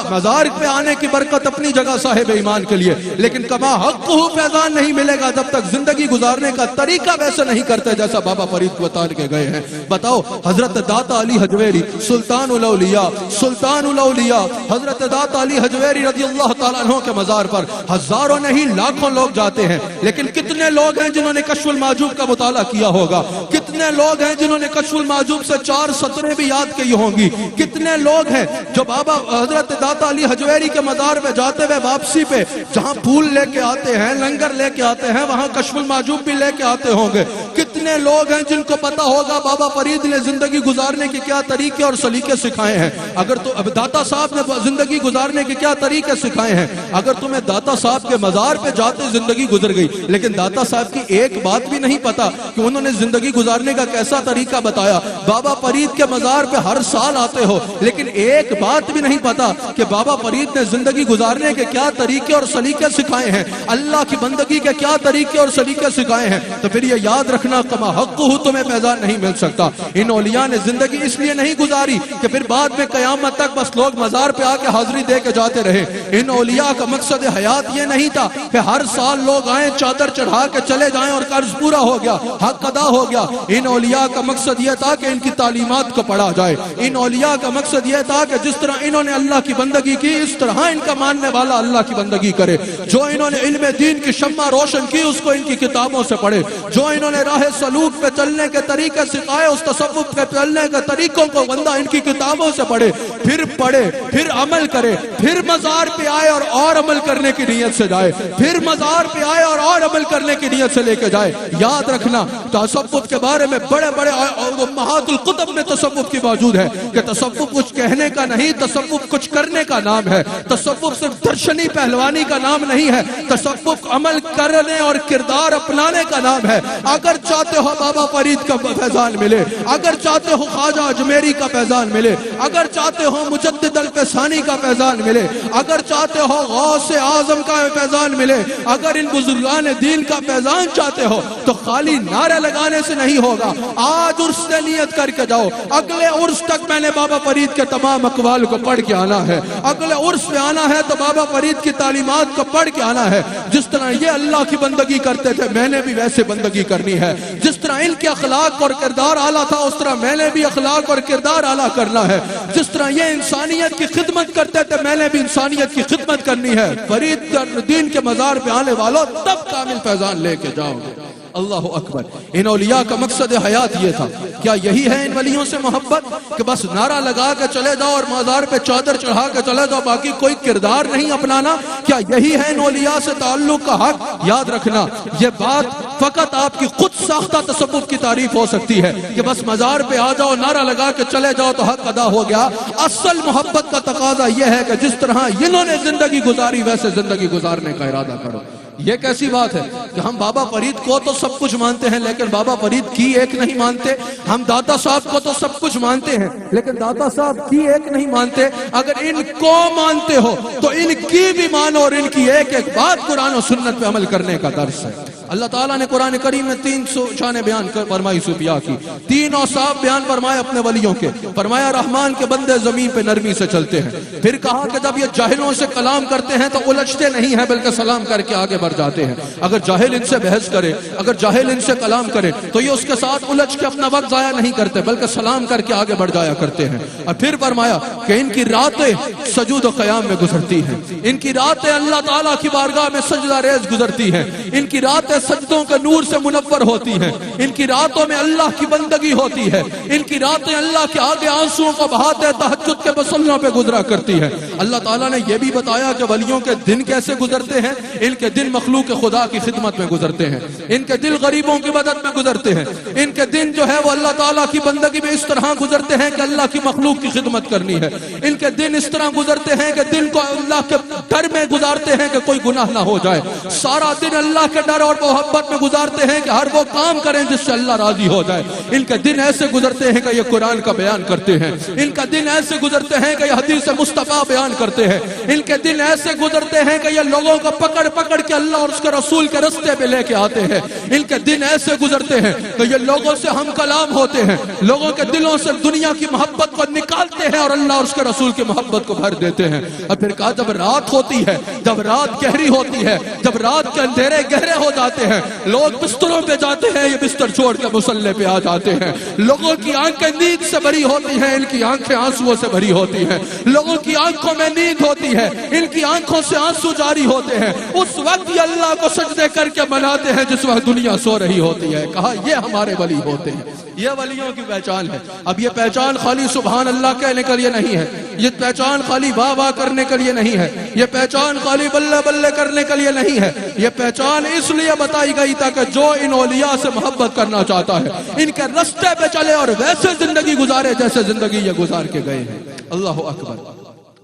مزار پہ آنے کی برکت اپنی جگہ صاحب ایمان کے لیے، لیکن کما حق ہو فیضان نہیں ملے گا جب تک زندگی گزارنے کا طریقہ ویسے نہیں کرتے جیسا بابا فرید کو بتا کے گئے ہیں. بتاؤ حضرت داتا علی حجویری سلطان الاولیاء حضرت داتا علی حجویری رضی اللہ تعالیٰ عنہ کے مزار پر ہزاروں نہیں لاکھوں لوگ جاتے ہیں، لیکن کتنے لوگ ہیں جنہوں نے کشف المحجوب کا مطالعہ کیا ہوگا؟ کتنے لوگ ہیں جنہوں نے کشف المحجوب سے 4 سطریں بھی یاد کی ہوں گی؟ کتنے لوگ ہیں جو بابا حضرت داتا علی حجویری کے مزار پہ جاتے ہوئے واپسی پہ جہاں پھول لے کے آتے ہیں، لنگر لے کے آتے ہیں، وہاں کشف المحجوب بھی لے کے آتے ہوں گے؟ کتنے لوگ ہیں جن کو پتا ہوگا بابا فرید نے زندگی گزارنے کے کیا طریقے اور سلیقے سکھائے ہیں؟ اگر تو اب داتا صاحب نے زندگی گزارنے کے کیا طریقے سکھائے ہیں؟ اگر تمہیں داتا صاحب کے مزار پہ جاتے زندگی گزر گئی لیکن داتا صاحب کی ایک بات بھی نہیں پتا کہ انہوں نے زندگی گزارنے کا کیسا طریقہ بتایا، بابا فرید کے مزار پہ ہر سال آتے ہو لیکن ایک بات بھی نہیں پتا کہ بابا فرید نے زندگی گزارنے کے کیا طریقے اور سلیقے سکھائے ہیں، اللہ کی بندگی کے کیا طریقے اور سلیقے سکھائے ہیں، تو پھر یہ یاد رکھنا کما حقہ تمہیں فیضان نہیں مل سکتا. ان اولیاء نے زندگی اس لیے نہیں گزاری کہ پھر بعد میں قیامت تک بس لوگ مزار پہ آ کے حاضری دے کے جاتے رہے. ان اولیاء کا مقصد حیات یہ نہیں تھا کہ ہر سال لوگ آئیں چادر چڑھا کے چلے جائیں اور قرض پورا ہو گیا, حق ادا ہو گیا. ان اولیاء کا مقصد یہ تھا کہ ان کی تعلیمات کو پڑھا جائے. ان اولیاء کا مقصد یہ تھا کہ جس طرح انہوں نے اللہ کی بندگی کی اس طرح ان کا ماننے والا اللہ کی بندگی کرے. جو انہوں نے علم دین کی شمع روشن کی اس کو ان کی کتابوں سے پڑھے. جو انہوں نے راہ سلوک پہ چلنے کے طریقے سکھائے اس تصوف پہ چلنے کے طریقوں کو بندہ ان کی کتابوں سے پڑھے, پھر عمل کرے, پھر مزار پہ آئے اور عمل کرنے کی نیت سے جائے, پھر مزار پہ آئے اور عمل کرنے کی نیت سے لے کے جائے. یاد رکھنا تصوف کے بارے میں بڑے بڑے امہات الکتب میں تصوف کی موجود ہے کہ تصوف کچھ کہنے کا نہیں, تصوف کچھ کرنے کا نام ہے. تصوف صرف درشنی پہلوانی کا نام نہیں ہے, تصوف عمل کرنے اور کردار اپنانے کا نام ہے. اگر چاہتے ہو بابا فرید کا فیضان ملے, اگر چاہتے ہو خواجہ اجمیری کا فیضان ملے, اگر چاہتے ہو مجدد الفسانی کا فیضان ملے, اگر چاہتے ہو غوث اعظم کا فیضان ملے, اگر ان بزرگان دین کا فیضان چاہتے ہو تو خالی نعرے لگانے سے نہیں ہوگا. آج عرس سے نیت کر کے جاؤ, اگلے عرس تک میں نے بابا فرید کے تمام اقوال کو پڑھ کے آنا ہے. اگلے عرس پہ آنا ہے تو بابا فرید کی تعلیمات کو پڑھ کے آنا ہے. جس طرح یہ اللہ کی بندگی کرتے تھے میں نے بھی ویسے بندگی کرنی ہے. جس طرح ان کے اخلاق اور کردار اعلیٰ تھا اس طرح میں نے بھی اخلاق اور کردار اعلیٰ کرنا ہے. جس طرح یہ انسانیت کی خدمت کرتے تھے میں نے بھی انسانیت کی خدمت کرنی ہے. فرید دین کے مزار پہ آنے والوں تب کامل فیضان لے کے جاؤ گے. اللہ اکبر. ان اولیاء کا مقصد حیات یہ تھا. کیا یہی ہے ان ولیوں سے محبت کہ بس نعرہ لگا کے چلے جاؤ اور مزار پہ چادر چڑھا کے چلے جاؤ, باقی کوئی کردار نہیں اپنانا؟ کیا یہی ہے ان اولیاء سے تعلق کا حق؟ یاد رکھنا یہ بات فقط آپ کی خود ساختہ تصوف کی تعریف ہو سکتی ہے کہ بس مزار پہ آ جاؤ نعرہ لگا کے چلے جاؤ تو حق ادا ہو گیا. اصل محبت کا تقاضا یہ ہے کہ جس طرح انہوں نے زندگی گزاری ویسے زندگی گزارنے کا ارادہ کرو. یہ کیسی بات ہے کہ ہم بابا فرید کو تو سب کچھ مانتے ہیں لیکن بابا فرید کی ایک نہیں مانتے. ہم داتا صاحب کو تو سب کچھ مانتے ہیں لیکن داتا صاحب کی ایک نہیں مانتے. اگر ان کو مانتے ہو تو ان کی بھی مانو اور ان کی ایک ایک بات قرآن و سنت پہ عمل کرنے کا درس ہے. اللہ تعالیٰ نے قرآن کریم میں 300 شان بیان فرمائی صوفیاء کی, 3 اوصاف بیان فرمائے اپنے ولیوں کے. فرمایا رحمان کے بندے زمین پہ نرمی سے چلتے ہیں. پھر کہا کہ جب یہ جاہلوں سے کلام کرتے ہیں تو الجھتے نہیں ہیں بلکہ سلام کر کے آگے بڑھ جاتے ہیں. اگر جاہل ان سے بحث کرے, اگر جاہل ان سے کلام کرے تو یہ اس کے ساتھ الجھ کے اپنا وقت ضائع نہیں کرتے بلکہ سلام کر کے آگے بڑھ جایا کرتے ہیں. اور پھر فرمایا کہ ان کی راتیں سجود و قیام میں گزرتی ہیں, ان کی راتیں اللہ تعالیٰ کی بارگاہ میں سجدہ ریز گزرتی ہیں, ان کی راتیں سجدوں کے نور سے منور ہوتی ہیں, ان کی راتوں میں اللہ کی بندگی ہوتی ہے, ان کی راتیں اللہ کے آگے آنسوؤں کو بہاتے تہجد کے مصلوں پہ گزرا کرتی ہے. اللہ تعالیٰ نے یہ بھی بتایا کہ ولیوں کے دن کیسے گزرتے ہیں. ان کے دن مخلوق خدا کی خدمت میں گزرتے ہیں, ان کے دل غریبوں کی مدد میں گزرتے ہیں, ان کے دن جو ہے وہ اللہ تعالیٰ کی بندگی میں اس طرح گزرتے ہیں کہ اللہ کی مخلوق کی خدمت کرنی ہے. ان کے دن اس طرح گزرتے ہیں کہ دن کو اللہ کے ڈر میں گزارتے ہیں کہ کوئی گناہ نہ ہو جائے. سارا دن اللہ کے ڈر اور محبت میں گزارتے ہیں کہ ہر وہ کام کریں جس سے اللہ راضی ہو جائے. ان کے دن ایسے گزرتے ہیں کہ یہ قرآن کا بیان کرتے ہیں, ان کا دن ایسے گزرتے ہیں کہ یہ حدیث مصطفیٰ بیان کرتے ہیں, ان کے دن ایسے گزرتے ہیں کہ یہ لوگوں کو پکڑ پکڑ کے اللہ اور اس کے رسول کے رستے پہ لے کے آتے ہیں. ان کے دن ایسے گزرتے ہیں کہ یہ لوگوں سے ہم کلام ہوتے ہیں, لوگوں کے دلوں سے دنیا کی محبت کو نکالتے ہیں اور اللہ اور اس کے رسول کی محبت کو بھر دیتے ہیں. اور پھر کہا جب رات ہوتی ہے, جب رات گہری ہوتی ہے, جب رات کے اندھیرے گہرے ہو جاتے ہیں, لوگ بستروں پہ جاتے ہیں, یہ بستر چھوڑ کے مصلے پہ آ جاتے ہیں. لوگوں کی آنکھیں نیند سے بھری ہوتی ہیں, ان کی آنکھیں آنسوؤں سے بھری ہوتی ہیں. لوگوں کی آنکھوں میں نیند ہوتی ہے, ان کی آنکھوں سے آنسو جاری ہوتے ہیں. اس وقت یہ اللہ کو سجدے کر کے مناتے ہیں جس وقت دنیا سو رہی ہوتی ہے. کہا یہ ہمارے ولی ہوتے ہیں, یہ ولیوں کی پہچان ہے. اب یہ پہچان خالی سبحان اللہ کہنے کے لیے نہیں ہے, یہ پہچان خالی واہ واہ کرنے کے لیے نہیں ہے, یہ پہچان خالی بلے بلے کرنے کے لیے نہیں ہے. یہ پہچان اس لیے بتائی گئی تاکہ جو ان اولیاء سے محبت کرنا چاہتا ہے ان کے رستے پہ چلے اور ویسے زندگی گزارے جیسے زندگی یہ گزار کے گئے ہیں. اللہ اکبر.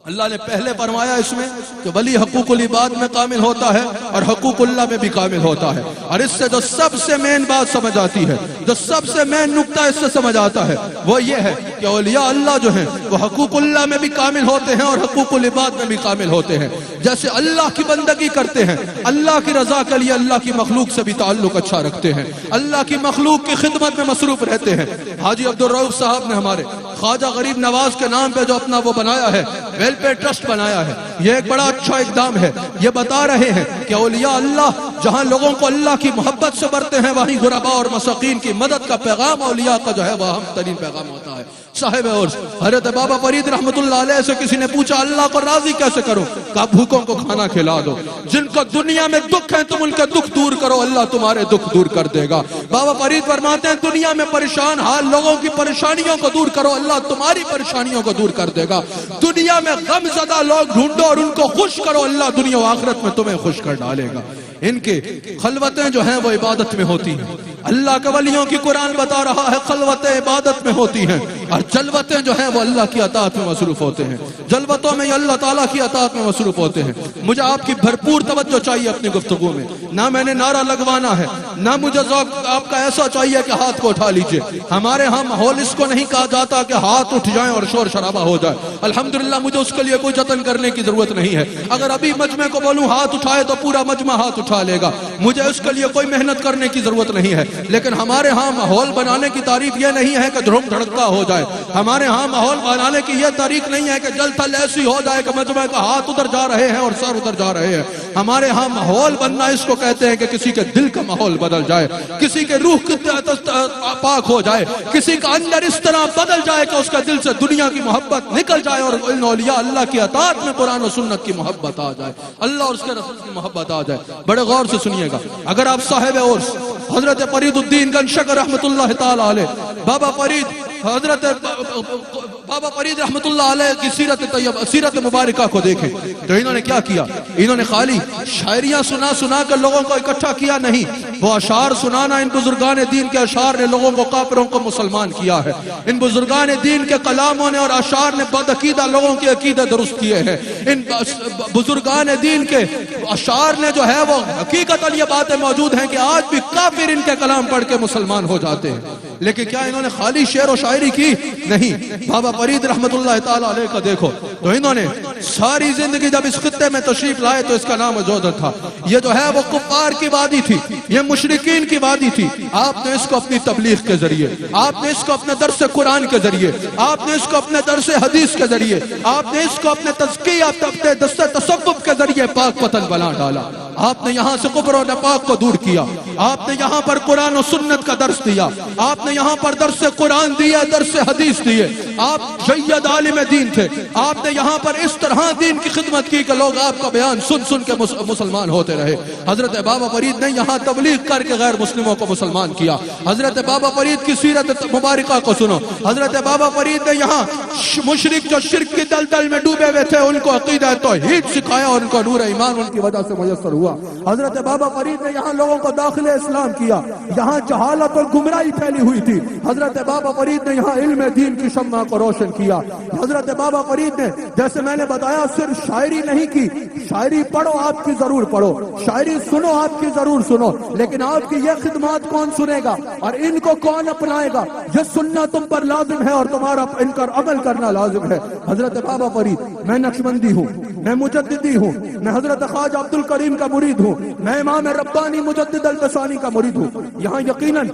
اللہ نے پہلے فرمایا اس میں کہ ولی حقوق العباد میں کامل ہوتا ہے اور حقوق اللہ میں بھی کامل ہوتا ہے، اور اس سے جو سب سے مین بات سمجھ آتی ہے، جو سب سے مین نقطہ اس سے سمجھ آتا ہے وہ یہ ہے کہ اولیاء اللہ جو ہیں وہ حقوق اللہ میں بھی کامل ہوتے ہیں اور حقوق العباد میں بھی کامل ہوتے ہیں۔ جیسے اللہ کی بندگی کرتے ہیں، اللہ کی رضا کے لیے اللہ کی مخلوق سے بھی تعلق اچھا رکھتے ہیں، اللہ کی مخلوق کی خدمت میں مصروف رہتے ہیں۔ حاجی عبدالرؤف صاحب نے ہمارے خواجہ غریب نواز کے نام پہ جو اپنا وہ بنایا ہے، ویلفیئر ٹرسٹ بنایا ہے، یہ ایک بڑا اچھا اقدام ہے۔ یہ بتا رہے ہیں کہ اولیاء اللہ جہاں لوگوں کو اللہ کی محبت سے برتے ہیں، وہیں غرباء اور مساکین کی مدد کا پیغام اولیاء کا جو ہے وہ اہم ترین پیغام ہوتا ہے۔ صاحب عرس حضرت بابا فرید رحمت اللہ علیہ سے کسی نے پوچھا اللہ کو راضی کیسے کرو؟ کہا بھوکوں کو کھانا کھلا دو، جن کو دنیا میں دکھ ہے تم ان کے دکھ دور کرو، اللہ تمہارے دکھ دور کر دے گا۔ بابا فرید فرماتے ہیں دنیا میں پریشان حال لوگوں کی پریشانیوں کو دور کرو، اللہ تمہاری پریشانیوں کو دور کر دے گا۔ دنیا میں غم زدہ لوگ ڈھونڈو اور ان کو خوش کرو، اللہ دنیا و آخرت میں تمہیں خوش کر ڈالے گا۔ ان کے خلوتیں جو ہیں وہ عبادت میں ہوتی ہیں، اللہ کے ولیوں کی قرآن بتا رہا ہے خلوتیں عبادت میں ہوتی ہیں، اور جلوتیں جو ہیں وہ اللہ کی اطاعت میں مصروف ہوتے ہیں۔ جلوتوں میں یہ اللہ تعالیٰ کی اطاعت میں مصروف ہوتے ہیں۔ مجھے آپ کی بھرپور توجہ چاہیے اپنی گفتگو میں، نہ میں نے نعرہ لگوانا ہے، نہ مجھے ذوق آپ کا ایسا چاہیے کہ ہاتھ کو اٹھا لیجئے۔ ہمارے ہاں ماحول اس کو نہیں کہا جاتا کہ ہاتھ اٹھ جائیں اور شور شرابہ ہو جائے، الحمدللہ مجھے اس کے لیے کوئی جتن کرنے کی ضرورت نہیں ہے۔ اگر ابھی مجمع کو بولوں ہاتھ اٹھائے تو پورا مجمع ہاتھ اٹھا لے گا، مجھے اس کے لیے کوئی محنت کرنے کی ضرورت نہیں ہے۔ لیکن ہمارے ہاں ماحول بنانے کی تعریف یہ نہیں ہے کہ دھڑم دھڑکا ہو جائے، ہمارے ہاں ماحول بنانے کی یہ تعریف نہیں ہے کہ جل تھل ایسی ہو جائے کہ مجمع کا ہاتھ ادھر جا رہے ہیں اور سر ادھر جا رہے ہیں۔ ہمارے ہاں ماحول بننا اس کو کہتے ہیں کہ کسی کے دل کا ماحول بدل جائے، کسی کے روح پاک ہو جائے، کسی کا اندر اس طرح بدل جائے کہ اس کے دل سے دنیا کی محبت نکل جائے اور اولیاء اللہ کی اطاعت میں قرآن و سنت کی محبت آ جائے، اللہ اور اس کے رسول کی محبت آ جائے۔ بڑے غور سے سنیے گا، اگر آپ صاحب عرس حضرت فرید الدین گنج شکر رحمت اللہ تعالی علیہ بابا فرید حضرت بابا فرید رحمت اللہ علیہ کی سیرت مبارکہ کو دیکھیں تو انہوں نے کیا کیا؟ انہوں نے خالی شاعریاں سنا کر لوگوں کو اکٹھا کیا نہیں، وہ اشعار سنانا، ان بزرگان دین کے اشعار نے لوگوں کو کافروں کو مسلمان کیا ہے۔ ان بزرگان دین کے کلاموں نے اور اشعار نے بدعقیدہ لوگوں کے عقیدے درست کیے ہیں۔ ان بزرگان دین کے اشعار نے جو ہے وہ حقیقتاً یہ باتیں موجود ہیں کہ آج بھی کافر ان کے کلام پڑھ کے مسلمان ہو جاتے ہیں۔ لیکن کیا انہوں نے خالی شعر و شاعری کی؟ نہیں۔ بابا فرید رحمت اللہ تعالی علیہ کا دیکھو تو انہوں نے ساری زندگی جب اس خطے میں تشریف لائے تو اس کا نام جودھر تھا۔ یہ جو ہے وہ کفار کی وادی تھی، یہ مشرکین کی وادی تھی۔ آپ نے اس کو اپنی تبلیغ کے ذریعے، آپ نے اس کو اپنے درس قرآن کے ذریعے، آپ نے اس کو اپنے درس حدیث کے ذریعے، آپ نے اس کو اپنے تزکیہ اپنے دست تصوف کے ذریعے پاک پتن بنا ڈالا۔ آپ نے یہاں سے کفر و نفاق کو دور کیا، آپ نے یہاں پر قرآن و سنت کا درس دیا، آپ نے یہاں پر درس قرآن دیا، درس حدیث دیے، آپ سید عالم دین تھے، آپ نے یہاں پر اس طرح دین کی خدمت کی کہ لوگ آپ کا بیان سن کے مسلمان ہوتے رہے۔ حضرت بابا فرید نے یہاں تبلیغ کر کے غیر مسلموں کو مسلمان کیا۔ حضرت بابا فرید کی سیرت مبارکہ کو سنو، حضرت بابا فرید نے یہاں مشرک جو شرک کی دلدل میں ڈوبے ہوئے تھے ان کو عقیدہ توحید سکھایا اور ان کو نور ایمان ان کی وجہ سے میسر ہوا۔ حضرت بابا فرید نے یہاں لوگوں کو داخل اسلام کیا، یہاں جہالت اور گمراہی پھیلی ہوئی تھی، حضرت بابا فرید نے یہاں علم دین کی شمع کو روشن کیا۔ حضرت بابا فرید نے جیسے میں نے بتایا صرف شاعری نہیں کی، شاعری پڑھو آپ کی ضرور پڑھو، شاعری سنو آپ کی ضرور سنو، لیکن آپ کی یہ خدمات کون سنے گا اور ان کو کون اپنائے گا؟ یہ سننا تم پر لازم ہے اور تمہارا ان پر عمل کرنا لازم ہے۔ حضرت بابا فرید، میں نقشبندی ہوں، میں مجددی ہوں، میں حضرت خواجہ عبد الکریم کا مرید ہوں، میں امام ربانی مجدد البسانی کا مرید ہوں۔ یہاں یقیناً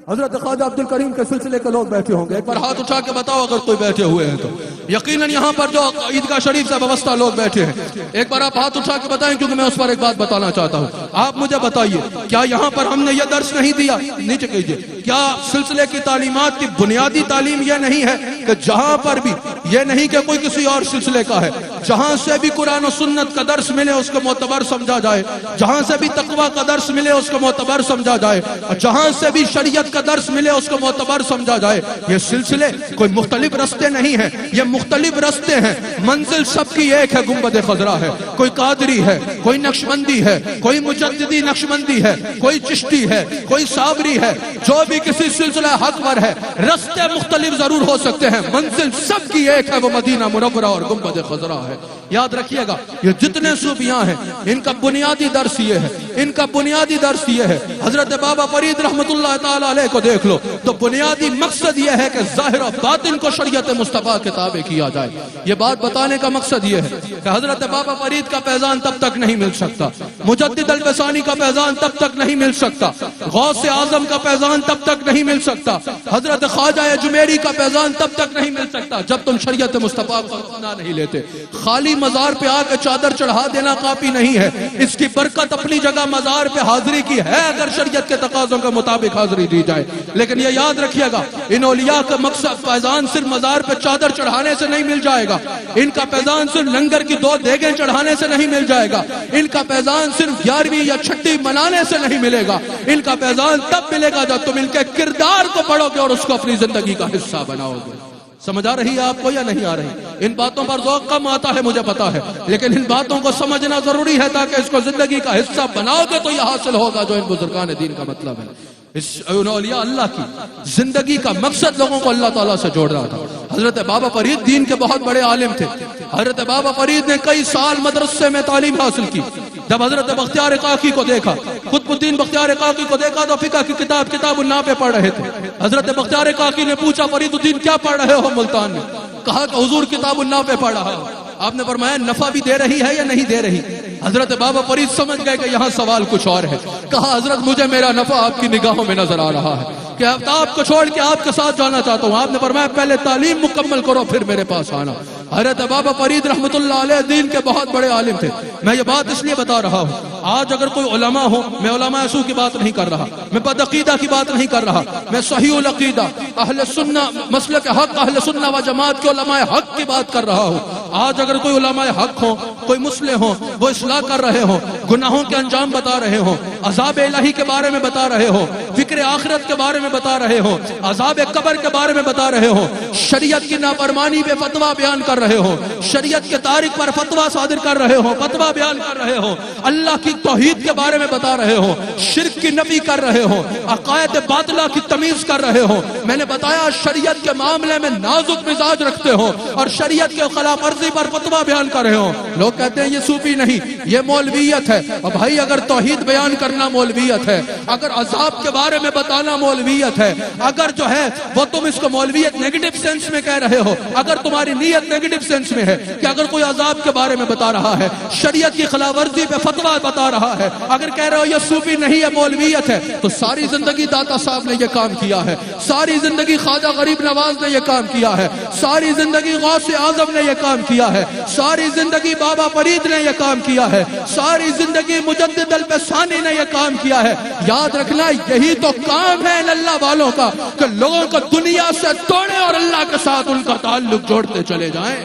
حضرت خواجہ عبد الکریم کے سلسلے کے لوگ بیٹھے ہوں گے، ایک بار ہاتھ اٹھا کے بتاؤ اگر کوئی بیٹھے ہوئے ہیں تو۔ یقیناً یہاں پر جو عیدگاہ شریف سے وابستہ لوگ بیٹھے ہیں، ایک بار آپ ہاتھ اٹھا کے بتائیں کیونکہ میں اس پر ایک بات بتانا چاہتا ہوں۔ آپ مجھے بتائیے کیا یہاں پر ہم نے یہ درس نہیں دیا؟ نیچے کیجئے، کیا سلسلے کی تعلیمات کی بنیادی تعلیم یہ نہیں ہے کہ جہاں پر بھی یہ نہیں کہ کوئی کسی اور سلسلے کا ہے، جہاں سے بھی قرآن و سنت کا درس ملے اس کو معتبر سمجھا جائے، جہاں سے بھی تقوی کا درس ملے اس کو معتبر سمجھا جائے، اور جہاں سے بھی شریعت کا درس ملے اس کو معتبر سمجھا جائے۔ یہ سلسلے کوئی مختلف رستے نہیں ہیں، یہ مختلف رستے ہیں، منزل سب کی ایک ہے، گنبد خضرا ہے۔ کوئی قادری ہے، کوئی نقشبندی ہے، کوئی مجددی نقشبندی ہے، کوئی چشتی ہے، کوئی صابری ہے، جو بھی کسی سلسلہ حق پر ہے، رستے مختلف ضرور ہو سکتے ہیں، منزل سب کی ایک ہے، وہ مدینہ منورہ اور گنبد خضرا ہے۔ یاد رکھیے گا، یہ جتنے صوفیاں ہیں ان کا بنیادی درس یہ ہے، ان کا بنیادی درس یہ ہے۔ حضرت بابا فرید رحمت اللہ تعالیٰ علیہ کو دیکھ لو تو بنیادی مقصد یہ ہے کہ ظاہر و باطن کو شریعت مصطفیٰ کے تابع کیا جائے۔ یہ بات بتانے کا مقصد یہ ہے کہ حضرت بابا فرید کا فیضان تب تک نہیں مل سکتا، مجدد البسانی کا فیضان تب تک نہیں مل سکتا، غوث اعظم کا فیضان تب تک نہیں مل سکتا، حضرت خواجہ جمیری کا فیضان تب تک نہیں مل سکتا جب تم شریعت مصطفیٰ کو اپنا نہیں لیتے۔ خالی مزار پہ آ کے چادر چڑھا دینا کافی نہیں ہے، اس کی برکت اپنی جگہ مزار پہ حاضری کی ہے اگر شریعت کے تقاضوں کے مطابق حاضری دی جائے۔ لیکن یہ یاد رکھیے گا، ان اولیاء کا مقصد فیضان صرف مزار پہ چادر چڑھانے سے نہیں مل جائے گا، ان کا فیضان صرف لنگر کی 2 دیگیں چڑھانے سے نہیں مل جائے گا، ان کا فیضان صرف 11ویں یا 6ٹی منانے سے نہیں ملے گا، ان کا فیضان تب ملے گا جب تم ان کے کردار کو پڑھو گے اور اس کو اپنی زندگی کا حصہ بناؤ گے۔ سمجھ آ رہی ہے آپ کو یا نہیں آ رہی؟ ان باتوں پر ذوق کم آتا ہے مجھے پتا ہے، لیکن ان باتوں کو سمجھنا ضروری ہے تاکہ اس کو زندگی کا حصہ بناؤ گے تو یہ حاصل ہوگا جو ان بزرگان دین کا مطلب ہے۔ اس اولیاء اللہ کی زندگی کا مقصد لوگوں کو اللہ تعالیٰ سے جوڑ رہا تھا۔ حضرت بابا فرید دین کے بہت بڑے عالم تھے۔ حضرت بابا فرید نے کئی سال مدرسے میں تعلیم حاصل کی۔ جب حضرت بختیار کاکی کو دیکھا، قطب الدین بختیار کاکی کو دیکھا تو فقہ کی کتاب النافع پڑھ رہے تھے۔ حضرت بختیار کاکی نے پوچھا فرید الدین کیا پڑھ رہے ہو ملتان میں؟ کہا کہ حضور کتاب النافع پڑھ رہا ہوں۔ آپ نے فرمایا نفع بھی دے رہی ہے یا نہیں دے رہی؟ حضرت بابا فرید سمجھ گئے کہ یہاں سوال کچھ اور ہے۔ کہا حضرت مجھے میرا نفع آپ کی نگاہوں میں نظر آ رہا ہے کہ آپ کو چھوڑ کے آپ کے ساتھ جانا چاہتا ہوں۔ آپ نے فرمایا پہلے تعلیم مکمل کرو پھر میرے پاس آنا۔ حضرت بابا فرید رحمت اللہ علیہ دین کے بہت بڑے عالم تھے۔ میں یہ بات اس لیے بتا رہا ہوں، آج اگر کوئی علماء ہو، میں علماء سو کی بات نہیں کر رہا، میں بد عقیدہ کی بات نہیں کر رہا، میں صحیح العقیدہ اہل سنہ مسلک حق اہل سنہ و جماعت کے علماء حق کی بات کر رہا ہوں۔ آج اگر کوئی علماء حق ہو، کوئی مسلح ہو، وہ اصلاح کر رہے ہوں، گناہوں کے انجام بتا رہے ہوں، عذاب الہی کے بارے میں بتا رہے ہوں، فکر آخرت کے بارے میں بتا رہے ہوں، عذاب قبر کے بارے میں بتا رہے ہوں، شریعت کی نافرمانی پہ فتویٰ بیان کر رہے ہوں، شریعت کے تاریخ پر فتویٰ صادر کر رہے ہوں، فتویٰ بیان کر رہے ہوں، اللہ کی توحید کے بارے میں بتا رہے ہوں، شرک کی نفی کر رہے ہوں، عقائد باطلہ کی تمیز کر رہے ہوں، میں نے بتایا شریعت کے معاملے میں نازک مزاج رکھتے ہوں اور شریعت کے خلاف ورزی پر فتویٰ بیان کر رہے ہوں، لوگ کہتے ہیں یہ صوفی نہیں، یہ مولویت ہے۔ اور بھائی اگر توحید بیان کرنا مولویت ہے، اگر عذاب کے بارے میں بتانا مولویت ہے، اگر جو ہے وہ تم اس کو مولویت نیگیٹو سینس میں کہہ رہے ہو، اگر تمہاری نیت نیگیٹو سینس میں ہے کہ اگر کوئی عذاب کے بارے میں بتا رہا ہے، شریعت کی خلاف ورزی پہ فتویٰ بتا رہا ہے، اگر کہہ رہے ہو یہ صوفی نہیں ہے مولویت ہے، تو ساری زندگی داتا صاحب نے یہ کام کیا ہے، ساری زندگی خواجہ غریب نواز نے یہ کام کیا ہے، ساری زندگی غوث اعظم نے یہ کام کیا ہے، ساری زندگی بابا فرید نے یہ کام کیا ہے، ساری زندگی مجدد البسانی نے یہ کام کیا ہے۔ یاد رکھنا یہی تو کام ہے اللہ والوں کا کہ لوگوں کو دنیا سے توڑیں اور اللہ کے ساتھ ان کا تعلق جوڑتے چلے جائیں۔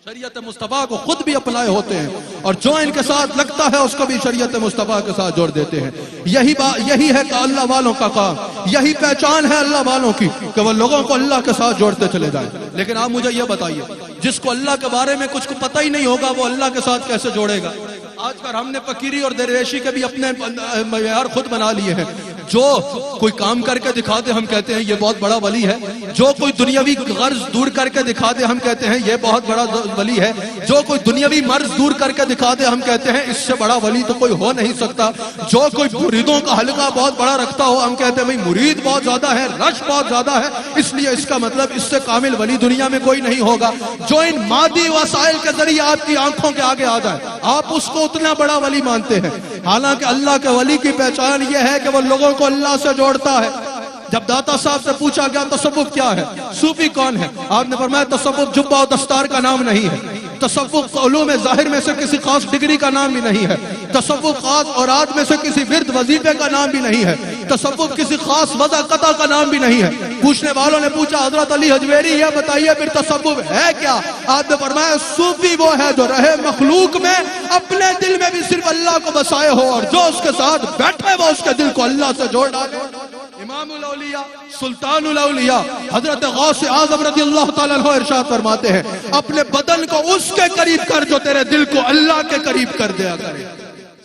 شریعت مصطفیٰ کو خود بھی اپنائے ہوتے ہیں اور جو ان کے ساتھ لگتا ہے اس کو بھی شریعت مصطفیٰ کے ساتھ جوڑ دیتے ہیں۔ یہی ہے کہ اللہ والوں کا کام، یہی پہچان ہے اللہ والوں کی کہ وہ لوگوں کو اللہ کے ساتھ جوڑتے چلے جائیں۔ لیکن آپ مجھے یہ بتائیے، جس کو اللہ کے بارے میں کچھ کو پتہ ہی نہیں ہوگا وہ اللہ کے ساتھ کیسے جوڑے گا؟ آج کل ہم نے فقیری اور درویشی کے بھی اپنے معیار خود بنا لیے ہیں۔ جو کوئی کام کر کے دکھا دے ہم کہتے ہیں یہ بہت بڑا ولی ہے، جو کوئی دنیاوی غرض دور کر کے دکھا دے ہم کہتے ہیں یہ بہت بڑا ولی ہے، جو کوئی دنیاوی مرض دور کر کے دکھا دے ہم کہتے ہیں اس سے بڑا ولی تو کوئی ہو نہیں سکتا، جو کوئی مریدوں کا حلقہ بہت بڑا رکھتا ہو ہم کہتے ہیں بھئی مرید بہت زیادہ ہے، رش بہت زیادہ ہے، اس لیے اس کا مطلب اس سے کامل ولی دنیا میں کوئی نہیں ہوگا۔ جو ان مادی وسائل کے ذریعے آپ کی آنکھوں کے آگے آ جائے آپ اس کو اتنا بڑا ولی مانتے ہیں، حالانکہ اللہ کے ولی کی پہچان یہ ہے کہ وہ لوگوں کو اللہ سے جوڑتا ہے۔ جب داتا صاحب سے پوچھا گیا تصوف کیا ہے، صوفی کون ہے، آپ نے فرمایا تصوف جبہ و دستار کا نام نہیں ہے، تصوف علوم ظاہر میں سے کسی خاص ڈگری کا نام بھی نہیں ہے، تصوف خاص اوراد میں سے کسی ورد وظیفے کا نام بھی نہیں ہے، تصوف کسی خاص وضع قطع کا نام بھی نہیں ہے. پوچھنے والوں نے پوچھا حضرت علی حجویری یہ بتائیے پھر تصوف ہے کیا؟ آپ نے فرمایا صوفی وہ ہے جو رہے مخلوق میں اپنے دل میں بھی صرف اللہ کو بسائے ہو اور جو اس کے ساتھ بیٹھے وہ اس کے دل کو اللہ سے جوڑ ڈالے. امام الاولیاء سلطان الاولیاء حضرت غوث اعظم رضی اللہ تعالیٰ عنہ ارشاد فرماتے ہیں اپنے بدن کو اس کے قریب کر جو تیرے دل کو اللہ کے قریب کر دیا کرے.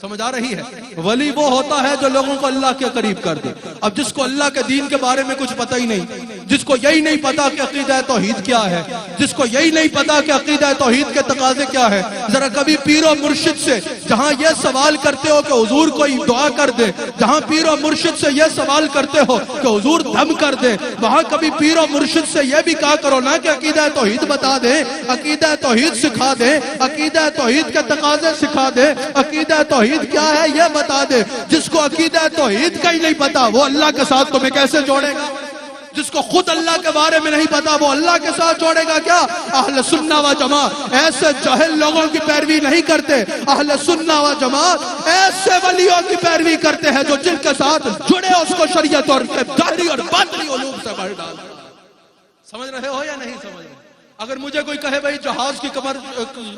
سمجھ آ رہی ہے؟ ولی وہ ہوتا ہے جو لوگوں کو اللہ کے قریب کر دے. اب جس کو اللہ کے دین کے بارے میں کچھ پتہ ہی نہیں, جس کو یہی نہیں پتا کہ عقیدہ توحید کیا ہے, جس کو یہی نہیں پتا کہ عقیدہ توحید کے تقاضے کیا ہے, ذرا کبھی پیر و مرشد سے جہاں یہ سوال کرتے ہو کہ حضور کوئی دعا کر دے, جہاں پیر و مرشد سے یہ سوال کرتے ہو کہ حضور دم کر دے, وہاں کبھی پیر و مرشد سے یہ بھی کہا کرو نا کہ عقیدہ توحید بتا دیں, عقیدہ توحید سکھا دیں, عقیدہ توحید کے تقاضے سکھا دیں, عقیدہ توحید کیا ہے یہ بتا دے. جس کو عقیدہ توحید کا ہی نہیں پتا وہ اللہ کے ساتھ تمہیں کیسے جوڑے گا؟ جس کو خود اللہ کے بارے میں نہیں پتا وہ اللہ کے ساتھ جوڑے گا کیا؟ اہل سنہ و جماعت ایسے جاہل لوگوں کی پیروی نہیں کرتے. اہل سنہ و جماعت ایسے ولیوں کی پیروی کرتے ہیں جو جن کے ساتھ جڑے اس کو شریعت اور ظاہری اور باطنی علوم سے بھر ڈال. سمجھ رہے ہو یا نہیں سمجھ رہے؟ اگر مجھے کوئی کہے بھائی جہاز کی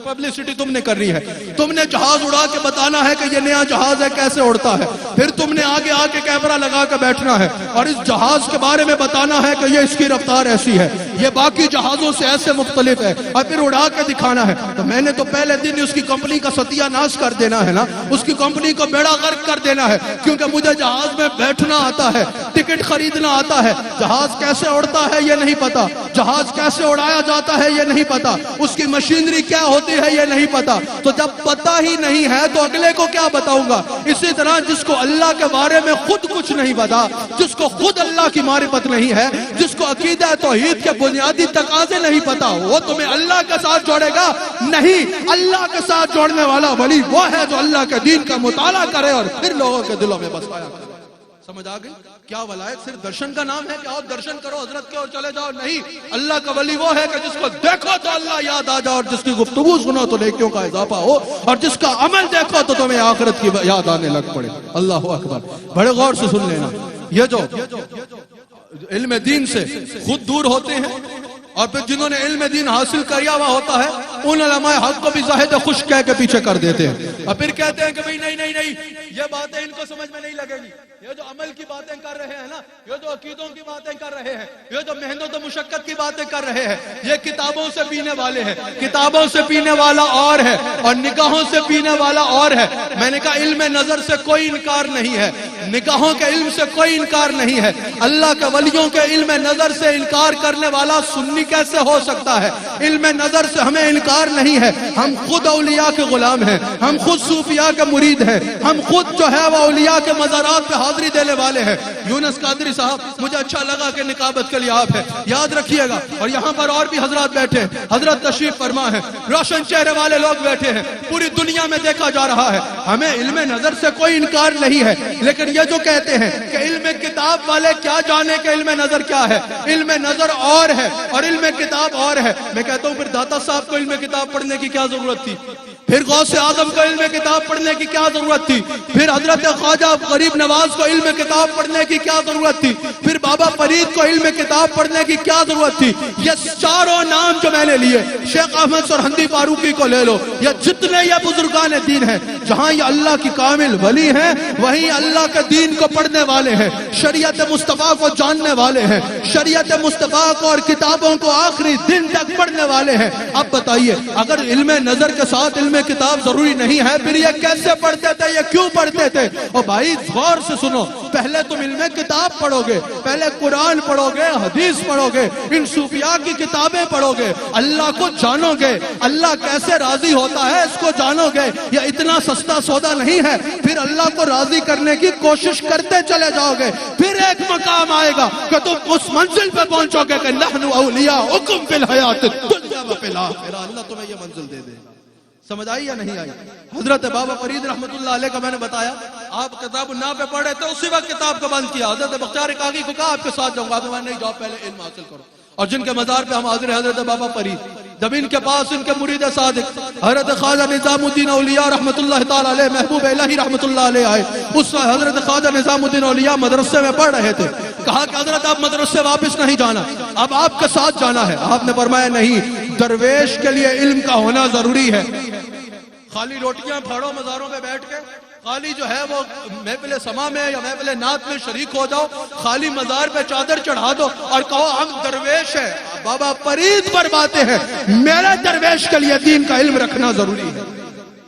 پبلسٹی تم نے کرنی ہے, تم نے جہاز اڑا کے بتانا ہے کہ یہ نیا جہاز ہے کیسے اڑتا ہے, پھر تم نے آگے آ کے کیمرہ لگا کے بیٹھنا ہے اور اس جہاز کے بارے میں بتانا ہے کہ یہ اس کی رفتار ایسی ہے, یہ باقی جہازوں سے ایسے مختلف ہے, اور پھر اڑا کے دکھانا ہے. تو میں نے تو پہلے دن اس کی کمپنی کا ستیہ ناش کر دینا ہے نا, اس کی کمپنی کو بیڑا غرق کر دینا ہے, کیونکہ مجھے جہاز میں بیٹھنا آتا ہے, ٹکٹ خریدنا آتا ہے, جہاز کیسے اڑتا ہے یہ نہیں پتا, جہاز کیسے اڑایا جاتا ہے یہ نہیں پتا, اس کی مشینری کیا ہوتی ہے یہ نہیں پتا. تو جب پتا ہی نہیں ہے تو اگلے کو کیا بتاؤں گا؟ اسی طرح جس کو اللہ کے بارے میں خود کچھ نہیں پتا, جس کو خود اللہ کی معرفت نہیں ہے, جس کو عقیدہ توحید کے بنیادی تقاضے نہیں پتا, وہ تمہیں اللہ کے ساتھ جوڑے گا نہیں. اللہ کے ساتھ جوڑنے والا ولی وہ ہے جو اللہ کے دین کا مطالعہ کرے اور پھر لوگوں کے دلوں میں بسایا کرے. سمجھ آ گئی؟ کیا ولایت صرف درشن کا نام ہے کہ آؤ درشن کرو حضرت کے اور چلے جاؤ؟ نہیں. اللہ کا ولی وہ ہے کہ جس کو دیکھو تو اللہ یاد آ جائے, اور جس کی گفتگو سنو تو نیکیوں کا اضافہ ہو, اور جس کا عمل دیکھو تو تمہیں آخرت کی یاد آنے لگ پڑے. اللہ اکبر. بڑے غور سے سن لینا, یہ جو علم دین سے خود دور ہوتے ہیں اور پھر جنہوں نے علم دین حاصل کیا ہوا ہوتا ہے ان علماء حق کو بھی زاہد خوش کہہ کے پیچھے کر دیتے ہیں, اور پھر کہتے ہیں کہ بھئی نہیں یہ باتیں ان کو سمجھ میں نہیں لگے گی, یہ جو عمل کی باتیں کر رہے ہیں نا, یہ جو عقیدوں کی باتیں کر رہے ہیں, یہ جو محنت و مشقت کی باتیں کر رہے ہیں, یہ کتابوں سے پینے والے ہیں. کتابوں سے پینے والا اور ہے اور نگاہوں سے پینے والا اور ہے. میں نے کہا علم نظر سے کوئی انکار نہیں ہے, نگاہوں کے علم سے کوئی انکار نہیں ہے. اللہ کے ولیوں کے علم نظر سے انکار کرنے والا سنی کیسے ہو سکتا ہے؟ علم نظر سے ہمیں انکار نہیں ہے. ہم خود اولیاء کے غلام ہیں, ہم خود صوفیاء کے مرید ہیں, ہم خود جو ہے وہ اولیاء کے مزارات پہ حاضری دینے والے ہیں. یونس قادری صاحب, مجھے اچھا لگا کہ نقابت کے لیے آپ ہے, یاد رکھیے گا. اور یہاں پر اور بھی حضرات بیٹھے ہیں, حضرت تشریف فرما ہے, روشن چہرے والے لوگ بیٹھے ہیں, پوری دنیا میں دیکھا جا رہا ہے. ہمیں علم نظر سے کوئی انکار نہیں ہے, لیکن یہ جو کہتے ہیں کہ علم کتاب والے کیا جانے کہ علم نظر کیا ہے, علم نظر اور ہے اور علم کتاب اور ہے. میں کہتا ہوں پھر داتا صاحب کو علم کتاب پڑھنے کی کیا ضرورت تھی, پھر غوث اعظم کو علم کتاب پڑھنے کی کیا ضرورت تھی, پھر حضرت خواجہ غریب نواز کو علم کتاب پڑھنے کی کیا ضرورت تھی, پھر بابا فرید کو علم کتاب پڑھنے کی کیا ضرورت تھی. یہ چاروں نام جو میں نے لیے, شیخ احمد سرہندی فاروقی کو لے لو, یہ جتنے یہ بزرگان دین ہیں, جہاں یہ اللہ کی کامل ولی ہیں وہیں اللہ کے دین کو پڑھنے والے ہیں, شریعت مصطفیٰ کو جاننے والے ہیں, شریعت مصطفیٰ کو اور کتابوں کو آخری دن تک پڑھنے والے ہیں. اب بتائیے اگر علم نظر کے ساتھ علم کتاب ضروری نہیں ہے, پھر یہ کیسے پڑھتے تھے, یہ کیوں پڑھتے تھے؟ اور بھائی غور سے سنو, پہلے تم علم کتاب پڑھو گے, پہلے قرآن پڑھو گے, حدیث پڑھو گے, ان صوفیاء کی کتابیں پڑھو گے, اللہ کو جانو گے, اللہ کیسے راضی ہوتا ہے اس کو جانو گے. یہ اتنا سستا سودا نہیں ہے. پھر اللہ کو راضی کرنے کی کوشش کرتے چلے جاؤ گے, پھر ایک مقام آئے گا کہ تم اس منزل پہ پہنچو گے کہ نحن اولیاؤکم فی الحیات الدنیا وفی الآخرہ. اللہ تمہیں یہ منزل دے دے. سمجھ آئی یا نہیں آئی؟ حضرت بابا فرید رحمت اللہ علیہ کا میں نے بتایا, آپ کتاب النا پہ پڑھ رہے تھے, اسی وقت کتاب کو بند کیا. حضرت بختیار کاغی کو کہا آپ کے ساتھ جاؤں گا, آپ نے نہیں جاؤ, پہلے علم حاصل کرو. اور جن کے مزار پہ ہم حاضر ہیں حضرت بابا فرید, جب ان کے پاس ان کے مرید صادق حضرت خواجہ نظام الدین اولیاء رحمت اللہ تعالی علیہ محبوب الہی رحمت اللہ علیہ آئے، اس وقت حضرت خواجہ نظام الدین اولیاء مدرسے میں پڑھ رہے تھے. کہا کہ حضرت آپ مدرسے واپس نہیں جانا، اب آپ کے ساتھ جانا ہے. آپ نے فرمایا نہیں، درویش کے لیے علم کا ہونا ضروری ہے. خالی روٹیاں پھاڑو مزاروں پہ بیٹھ کے، خالی جو ہے وہ محفل سما میں یا محفل نعت میں شریک ہو جاؤ، خالی مزار پہ چادر چڑھا دو اور کہو ہم درویش ہیں. بابا فرید فرماتے ہیں میرے درویش کے لیے دین کا علم رکھنا ضروری ہے.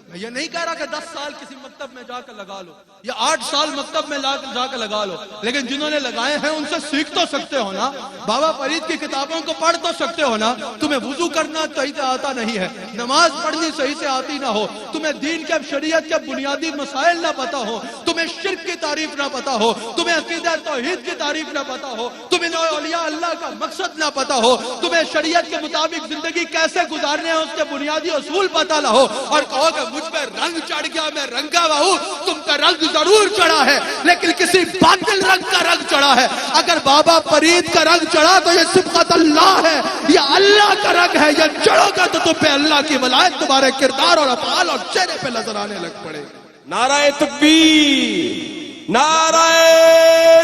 میں یہ نہیں کہہ رہا کہ 10 سال کسی مکتب میں جا کر لگا لو یا 8 سال مکتب میں جا کر لگا لو، لیکن جنہوں نے لگائے ہیں ان سے سیکھ تو سکتے ہو نا. بابا فرید کی کتابوں کو پڑھ تو سکتے ہو نا. تمہیں وضو کرنا صحیح سے آتا نہیں ہے، نماز پڑھنی صحیح سے آتی نہ ہو، تمہیں دین کے شریعت کے بنیادی مسائل نہ پتا ہو، تمہیں شرک کی تعریف نہ پتا ہو، تمہیں عقیدہ توحید کی تعریف نہ پتا ہو، تمہیں اولیاء اللہ کا مقصد نہ پتا ہو، تمہیں شریعت کے مطابق زندگی کیسے گزارنے ہیں اس کے بنیادی اصول پتا نہ ہو، اور کہو کہ مجھ پہ رنگ چڑھ گیا، میں رنگا ہوا ہوں. تم پہ رنگ ضرور چڑھا ہے لیکن کسی باطل رنگ کا رنگ چڑھا ہے. اگر بابا فرید کا رنگ چڑھا تو یہ صبغت اللہ ہے، یہ اللہ کا رنگ ہے. یہ چڑھو گا تو تم پہ اللہ کی ولایت تمہارے کردار اور افعال اور چہرے پہ نظر آنے لگ پڑے. نعرہ تکبیر، نعرہ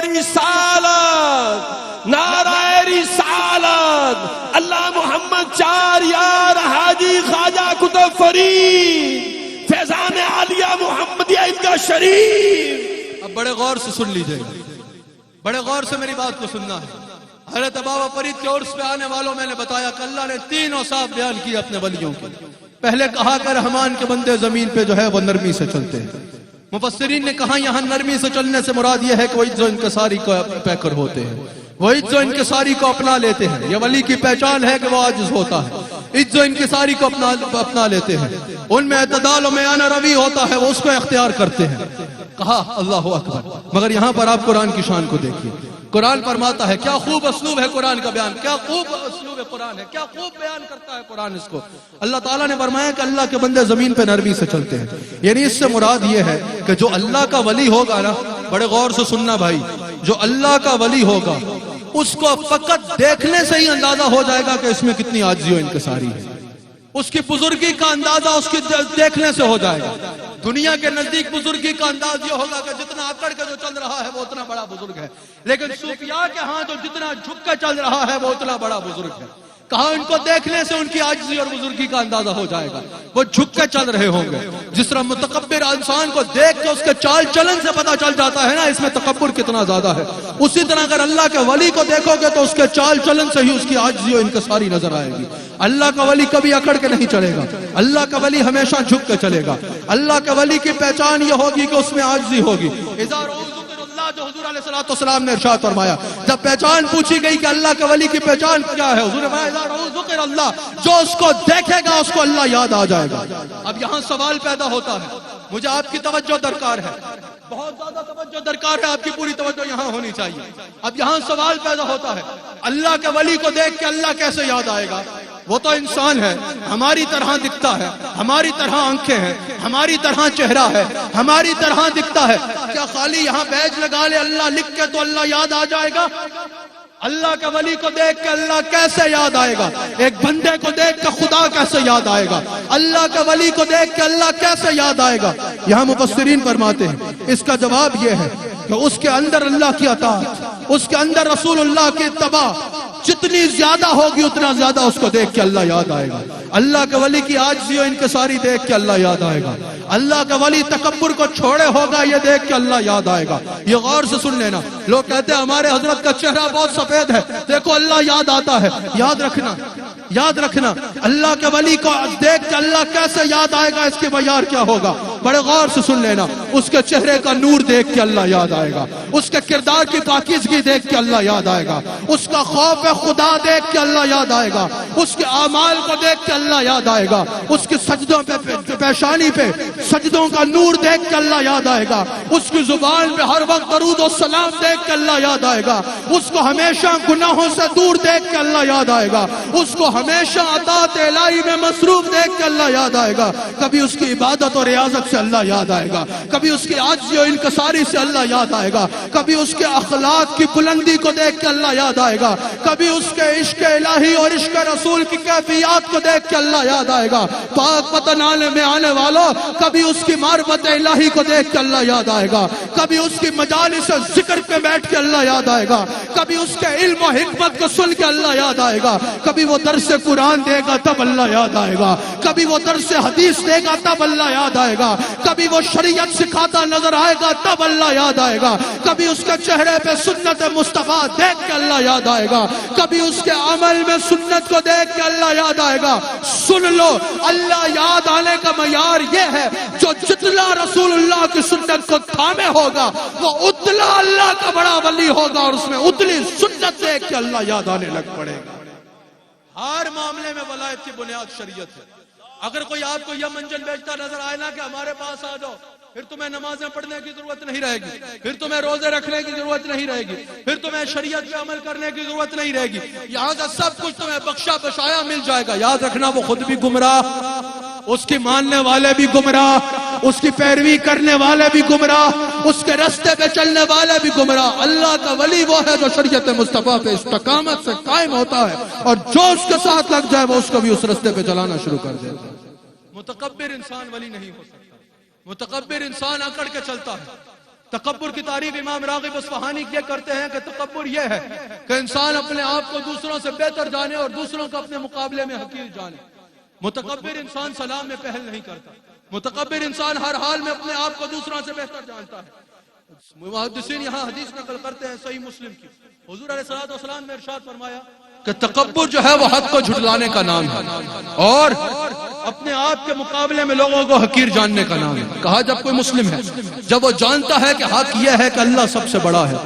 رسالت، نعرہ رسالت. اللہ محمد 4 یار حاجی خواجہ کتب فرید فیضان عالیہ محمدیہ عیدگاہ شریف. اب بڑے غور سے سن لیجئے، بڑے غور سے میری بات کو سننا ہے. حضرت بابا فرید کے عرس پہ آنے والوں میں نے بتایا کہ اللہ نے 3 اوصاف بیان کیے اپنے ولیوں کے. پہلے کہا کہ رحمان کے بندے زمین پہ جو ہے وہ نرمی سے چلتے ہیں. مفسرین نے کہا یہاں نرمی سے چلنے سے مراد یہ ہے کہ وہ عجز و انکساری کو پیکر ہوتے ہیں، وہ عجز و انکساری کو اپنا لیتے ہیں. یہ ولی کی پہچان ہے کہ وہ عاجز ہوتا ہے، عجز و انکساری کو اپنا لیتے ہیں. ان میں اعتدال و میانہ روی ہوتا ہے، وہ اس کو اختیار کرتے ہیں. کہا اللہ اکبر. مگر یہاں پر آپ قرآن کی شان کو دیکھیے. قرآن فرماتا ہے، کیا خوب اسلوب ہے قرآن کا بیان، کیا خوب اسلوب قرآن ہے، کیا خوب بیان کرتا ہے قرآن اس کو. اللہ تعالیٰ نے فرمایا کہ اللہ کے بندے زمین پہ نرمی سے چلتے ہیں. یعنی اس سے مراد یہ ہے کہ جو اللہ کا ولی ہوگا نا، بڑے غور سے سننا بھائی، جو اللہ کا ولی ہوگا اس کو فقط دیکھنے سے ہی اندازہ ہو جائے گا کہ اس میں کتنی عاجزی و انکساری ہے. اس کی بزرگی کا اندازہ اس کی دیکھنے سے ہو جائے گا. دنیا کے نزدیک بزرگی کا انداز یہ ہوگا کہ جتنا اکڑ کے جو چل رہا ہے وہ اتنا بڑا بزرگ ہے، لیکن صوفیاء کے ہاں جو جتنا جھک کے چل رہا ہے وہ اتنا بڑا بزرگ ہے. کہا ان کو دیکھنے سے ان کی عاجزی اور بزرگی کا اندازہ ہو جائے گا، وہ جھک کے چل رہے ہوں گے. جس طرح متکبر انسان کو دیکھ کے اس کے چال چلن سے پتہ چل جاتا ہے نا اس میں تکبر کتنا زیادہ ہے، اسی طرح اگر اللہ کے ولی کو دیکھو گے تو اس کے چال چلن سے ہی اس کی عاجزی و انکساری نظر آئے گی. اللہ کا ولی کبھی اکڑ کے نہیں چلے گا، اللہ کا ولی ہمیشہ جھک کے چلے گا. اللہ کے ولی کی پہچان یہ ہوگی کہ اس میں عاجزی ہوگی. جو حضور علیہ السلام نے ارشاد فرمایا، جب پہچان پوچھی گئی کہ اللہ کے ولی کی پہچان کیا ہے، حضور نے فرمایا ذکر اللہ، جو اس کو دیکھے گا اس کو اللہ یاد آ جائے گا. اب یہاں سوال پیدا ہوتا ہے، مجھے آپ کی توجہ درکار ہے، بہت زیادہ توجہ درکار ہے، آپ کی پوری توجہ یہاں ہونی چاہیے. اب یہاں سوال پیدا ہوتا ہے، اللہ کے ولی کو دیکھ کے اللہ کیسے یاد آئے گا؟ وہ تو انسان ہے، ہماری طرح دکھتا ہے، ہماری طرح آنکھیں ہیں، ہماری طرح چہرہ ہے، ہماری طرح دکھتا ہے. کیا خالی یہاں بیج لگا لے اللہ لکھ کے تو اللہ یاد آ جائے گا؟ اللہ کے ولی کو دیکھ کے اللہ کیسے یاد آئے گا؟ ایک بندے کو دیکھ کے خدا کیسے یاد آئے گا؟ اللہ کے ولی کو دیکھ کے اللہ کیسے یاد آئے گا؟ یہاں مفسرین فرماتے ہیں اس کا جواب یہ ہے کہ اس کے اندر اللہ کی اطاعت، اس کے اندر رسول اللہ کی اتباع جتنی زیادہ ہوگی اتنا زیادہ اس کو دیکھ کے اللہ یاد آئے گا. اللہ کے ولی کی عاجزی و انکساری دیکھ کے اللہ یاد آئے گا. اللہ کا ولی تکبر کو چھوڑے ہوگا یہ دیکھ کے اللہ یاد آئے گا. یہ غور سے سن لینا. لوگ کہتے ہیں ہمارے حضرت کا چہرہ بہت سفید ہے، دیکھو اللہ یاد آتا ہے. یاد رکھنا، یاد رکھنا، اللہ کے ولی کو دیکھ کے اللہ کیسے یاد آئے گا اس کے معیار کیا ہوگا. بڑے غور سے سن لینا. اس کے چہرے کا نور دیکھ کے اللہ یاد آئے گا، اس کے کردار کی پاکیزگی دیکھ کے اللہ یاد آئے گا، اس کا خوف خدا دیکھ کے اللہ یاد آئے گا، اس کے اعمال کو دیکھ کے اللہ یاد آئے گا، اس کے سجدوں پہ پیشانی پہ سجدوں کا نور دیکھ کے اللہ یاد آئے گا، اس کی زبان پہ ہر وقت درود و سلام دیکھ کے اللہ یاد آئے گا، اس کو ہمیشہ گناہوں سے دور دیکھ کے اللہ یاد آئے گا، اس کو ہمیشہ اطاعت الہی میں مصروف دیکھ کے اللہ یاد آئے گا. کبھی اس کی عبادت اور ریاضت سے اللہ یاد آئے گا، کبھی کبھی اس کی عاجزی و انکساری سے اللہ یاد آئے گا، کبھی اس کے اخلاق کی بلندی کو دیکھ کے اللہ یاد آئے گا، کبھی اس کے عشق الہی اور عشق رسول کی کیفیات کو دیکھ کے اللہ یاد آئے گا۔ پاک وطن عالم میں آنے والوں، کبھی اس کی معرفت الہی کو دیکھ کے اللہ یاد آئے گا، کبھی اس کی مجالس ذکر پہ بیٹھ کے اللہ یاد آئے گا، کبھی اس کے علم و حکمت کو سن کے اللہ یاد آئے گا، کبھی وہ درس قرآن دے گا تب اللہ یاد آئے گا، کبھی وہ درس حدیث دے گا تب اللہ یاد آئے گا، کبھی وہ شریعت سکھاتا نظر آئے گا تب اللہ یاد آئے گا، کبھی اس کے چہرے پہ سنت مصطفیٰ دیکھ کے اللہ یاد آئے گا، کبھی اس کے عمل میں سنت کو دیکھ کے اللہ یاد آئے گا۔ سن لو، اللہ یاد آنے کا معیار یہ ہے، جو جتنا رسول اللہ کی سنت کو تھامے ہوگا وہ اتنا اللہ کا بڑا ولی ہوگا، اور اس میں اتنی سنت دیکھ کے اللہ یاد آنے لگ پڑے گا۔ ہر معاملے میں ولایت کی بنیاد شریعت ہے۔ اگر کوئی آپ کو یہ منزل بیچتا نظر آئے نا کہ ہمارے پاس آ جاؤ، پھر تمہیں نمازیں پڑھنے کی ضرورت نہیں رہے گی، پھر تمہیں روزے رکھنے کی ضرورت نہیں رہے گی، پھر تمہیں شریعت پہ عمل کرنے کی ضرورت نہیں رہے گی، یہاں سے سب کچھ تمہیں بخشا بشایا مل جائے گا۔ یاد رکھنا، وہ خود بھی گمراہ، اس کی ماننے والے بھی گمراہ، اس کی پیروی کرنے والے بھی گمراہ، اس کے رستے پہ چلنے والے بھی گمراہ۔ اللہ کا ولی وہ ہے جو شریعت مصطفیٰ پہ استقامت سے قائم ہوتا ہے، اور جو اس کے ساتھ لگ جائے وہ اس کو بھی اس رستے پہ چلانا شروع کر دے گا۔ متکبر انسان ولی نہیں ہو سکتا، متکبر انسان اکڑ کے چلتا ہے۔ تکبر کی تعریف امام راغب اصفہانی یہ کرتے ہیں کہ تکبر یہ ہے کہ انسان اپنے آپ کو دوسروں سے بہتر جانے اور دوسروں کو اپنے مقابلے میں حقیر جانے۔ متکبر انسان سلام میں پہل نہیں کرتا، متکبر انسان ہر حال میں اپنے آپ کو دوسروں سے بہتر جانتا ہے۔ محدثین یہاں حدیث نقل کرتے ہیں صحیح مسلم کی، حضور علیہ الصلوۃ والسلام نے ارشاد فرمایا کہ تکبر جو ہے وہ حق کو جھٹلانے کا نام ہے، اور اپنے آپ کے مقابلے میں لوگوں کو حقیر جاننے کا نام ہے۔ کہا جب کوئی مسلم ہے، جب وہ جانتا ہے کہ حق یہ ہے کہ اللہ سب سے بڑا ہے،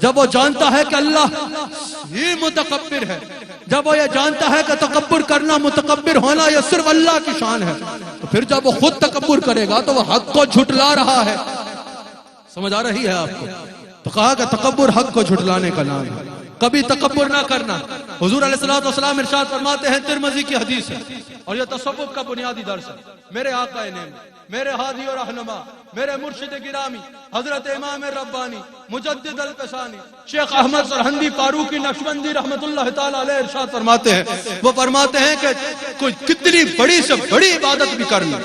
جب وہ جانتا ہے کہ اللہ ہی متکبر ہے، جب وہ یہ جانتا ہے کہ تکبر کرنا، متکبر ہونا یہ صرف اللہ کی شان ہے، تو پھر جب وہ خود تکبر کرے گا تو وہ حق کو جھٹلا رہا ہے۔ سمجھ آ رہی ہے آپ کو؟ تو کہا کہ تکبر حق کو جھٹلانے کا نام ہے، کبھی تکبر نہ کرنا۔ حضور علیہ الصلوۃ والسلام ارشاد فرماتے ہیں، ترمذی کی حدیث ہے اور یہ تصوف کا بنیادی درس ہے، میرے آقا نعمت، میرے ہادی اور رہنما، میرے مرشد گرامی حضرت امام ربانی مجدد الفسانی شیخ احمد سرہندی فاروقی نقشبندی رحمت اللہ تعالی علیہ ارشاد فرماتے ہیں، وہ فرماتے ہیں کہ کوئی کتنی بڑی سے بڑی عبادت بھی کر لے،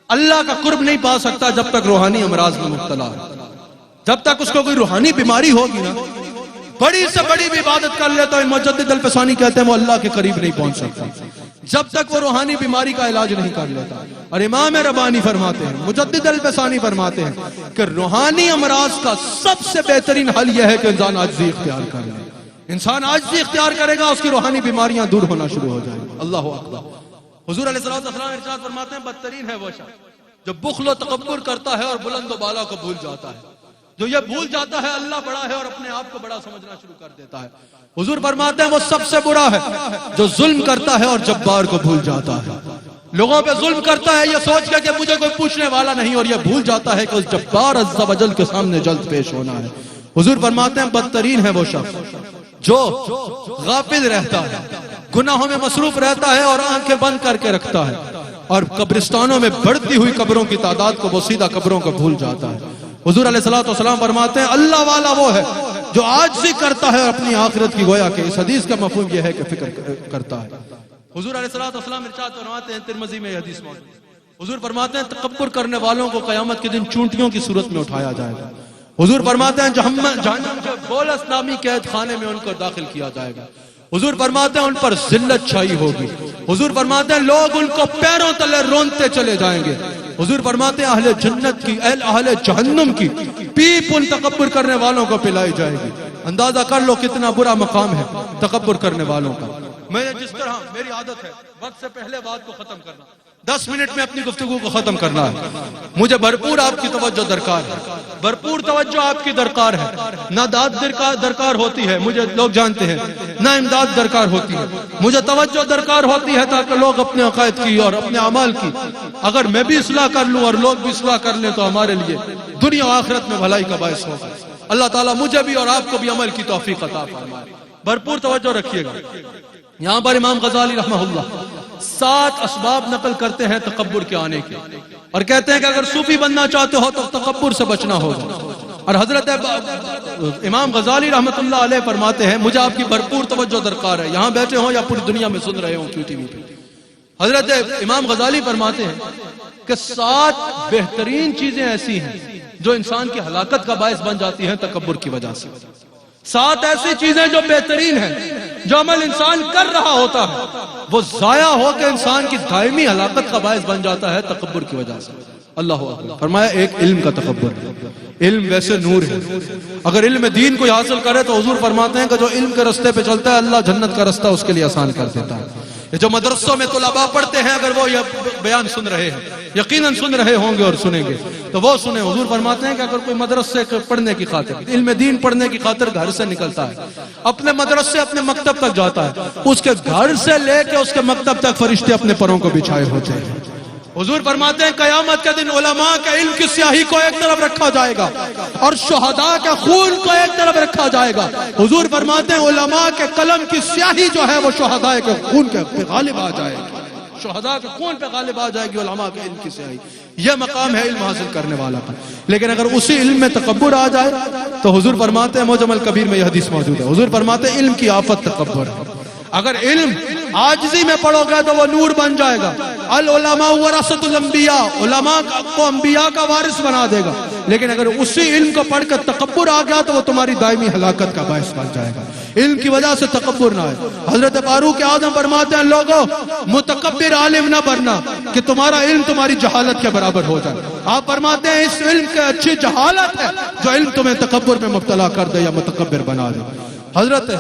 اللہ کا قرب نہیں پا سکتا جب تک روحانی امراض میں مبتلا ہے۔ جب تک اس کو کوئی روحانی بیماری ہوگی نا، بڑی سے بڑی بھی عبادت کر لے تو مجدد الفسانی کہتے ہیں وہ اللہ کے قریب نہیں پہنچ سکتا جب تک وہ روحانی بیماری کا علاج نہیں کر لیتا۔ اور امام ربانی فرماتے ہیں، مجدد الفسانی فرماتے ہیں کہ روحانی امراض کا سب سے بہترین حل یہ ہے کہ انسان عاجزی اختیار کر لے۔ انسان عاجزی اختیار کرے گا، اس کی روحانی بیماریاں دور ہونا شروع ہو جائیں گی۔ اللہ اکبر۔ حضور علیہ السلام ارشاد فرماتے ہیں، بدترین ہے وہ شخص جو بخل و تکبر کرتا ہے اور بلند و بالا کو بھول جاتا ہے، جو یہ بھول جاتا ہے اللہ بڑا ہے اور اپنے آپ کو بڑا سمجھنا شروع کر دیتا ہے۔ حضور فرماتے ہیں وہ سب سے برا ہے جو ظلم کرتا ہے اور جبار کو بھول جاتا ہے، لوگوں پہ ظلم کرتا ہے یہ سوچ کے کہ مجھے کوئی پوچھنے والا نہیں، اور یہ بھول جاتا ہے کہ اس جبار عز و جل کے سامنے جلد پیش ہونا ہے۔ حضور فرماتے ہیں بدترین ہے وہ شخص جو غافل رہتا ہے، گناہوں میں مصروف رہتا ہے اور آنکھیں بند کر کے رکھتا ہے، اور قبرستانوں میں بڑھتی ہوئی قبروں کی تعداد کو وہ سیدھا قبروں کو بھول جاتا ہے۔ حضور علیہ السلام فرماتے ہیں اللہ والا وہ ہے جو عاجزی کرتا ہے اور اپنی آخرت کی گویا کہ اس حدیث کا مفہوم یہ ہے کہ فکر کرتا ہے۔ حضور علیہ السلام ارشاد فرماتے ہیں، ترمذی میں یہ حدیث موجود ہے، حضور فرماتے ہیں تکبر کرنے والوں کو قیامت کے دن چونٹیوں کی صورت میں اٹھایا جائے گا۔ حضور فرماتے ہیں جہنم کے بولس نامی قید خانے میں ان کو داخل کیا جائے گا۔ حضور فرماتے ہیں ان پر ذلت چھائی ہوگی۔ حضور فرماتے ہیں لوگ ان کو پیروں تلے رونتے چلے جائیں گے۔ حضور فرماتے ہیں اہل جنت کی اہل جہنم کی پیپ ان تکبر کرنے والوں کو پلائی جائے گی۔ اندازہ کر لو کتنا برا مقام ہے تکبر کرنے والوں کا۔ میں جس طرح میری عادت ہے وقت سے پہلے بات کو ختم کرنا، 10 منٹ میں اپنی گفتگو کو ختم کرنا ہے، مجھے بھرپور آپ کی توجہ درکار ہے، بھرپور توجہ آپ کی درکار ہے۔ نہ داد درکار ہوتی ہے، مجھے لوگ جانتے ہیں، نہ امداد درکار ہوتی ہے، مجھے توجہ درکار ہوتی ہے تاکہ لوگ اپنے عقائد کی اور اپنے اعمال کی اگر میں بھی اصلاح کر لوں اور لوگ بھی اصلاح کر لیں تو ہمارے لیے دنیا و آخرت میں بھلائی کا باعث ہوگا۔ اللہ تعالیٰ مجھے بھی اور آپ کو بھی عمل کی توفیق عطا فرمائے۔ بھرپور توجہ رکھیے گا۔ یہاں پر امام غزالی رحمہ اللہ 7 اسباب نقل کرتے ہیں تکبر کے آنے کے۔ اور کہتے ہیں کہ اگر صوفی بننا چاہتے ہو تو تکبر سے بچنا ہوگا. اور حضرت امام غزالی رحمت اللہ علیہ فرماتے ہیں, مجھے آپ کی بھرپور توجہ درکار ہے, یہاں بیٹھے ہوں یا پوری دنیا میں سن رہے ہوں کیو ٹی وی پہ. حضرت امام غزالی فرماتے ہیں کہ 7 بہترین چیزیں ایسی ہیں جو انسان کی ہلاکت کا باعث بن جاتی ہیں تکبر کی وجہ سے. 7 ایسی چیزیں جو بہترین ہیں, جو عمل انسان کر رہا ہوتا ہے وہ ضائع ہو کے انسان کی دائمی ہلاکت کا باعث بن جاتا ہے تکبر کی وجہ سے. اللہ اکبر. فرمایا ایک علم کا تکبر ہے. علم ویسے نور ہے, اگر علم دین کو حاصل کرے تو حضور فرماتے ہیں کہ جو علم کے رستے پہ چلتا ہے اللہ جنت کا رستہ اس کے لیے آسان کر دیتا ہے. یہ جو مدرسوں میں طلباء پڑھتے ہیں, اگر وہ یہ بیان سن رہے ہیں, یقیناً سن رہے ہوں گے اور سنیں گے, تو وہ سنیں. حضور فرماتے ہیں کہ اگر کوئی مدرسے پڑھنے کی خاطر, علم دین پڑھنے کی خاطر گھر سے نکلتا ہے, اپنے مدرسے اپنے مکتب تک جاتا ہے, اس کے گھر سے لے کے اس کے مکتب تک فرشتے اپنے پروں کو بچھائے ہوتے ہیں. حضور فرماتے ہیں قیامت کے دن علماء کے علم کی سیاہی کو ایک طرف رکھا جائے گا اور شہداء کے خون کو ایک طرف رکھا جائے گا. حضور فرماتے ہیں علماء کے قلم کی سیاہی جو ہے وہ شہداء کے خون کے غالب آ جائے گی, شہداء کے خون پہ غالب آ جائے گی علماء کے علم کی سیاہی. یہ مقام ہے علم حاصل کرنے والا کا. لیکن اگر اسی علم میں تکبر آ جائے تو حضور فرماتے ہیں, معجم الکبیر میں یہ حدیث موجود ہے, حضور فرماتے ہیں علم کی آفت تکبر ہے. اگر علم عاجزی میں پڑھو گے تو وہ نور بن جائے گا. العلماء ورثۃ الانبیاء, علماء کو انبیاء کا وارث بنا دے گا. لیکن اگر اسی علم کو پڑھ کر تکبر آ گیا تو وہ تمہاری دائمی ہلاکت کا باعث بن جائے گا. علم کی وجہ سے تکبر نہ آئے. حضرت فاروق اعظم فرماتے ہیں لوگوں متکبر عالم نہ بننا کہ تمہارا علم تمہاری جہالت کے برابر ہو جائے. آپ فرماتے ہیں اس علم کی اچھی جہالت ہے جو علم تمہیں تکبر میں مبتلا کر دے یا متکبر بنا دے. حضرت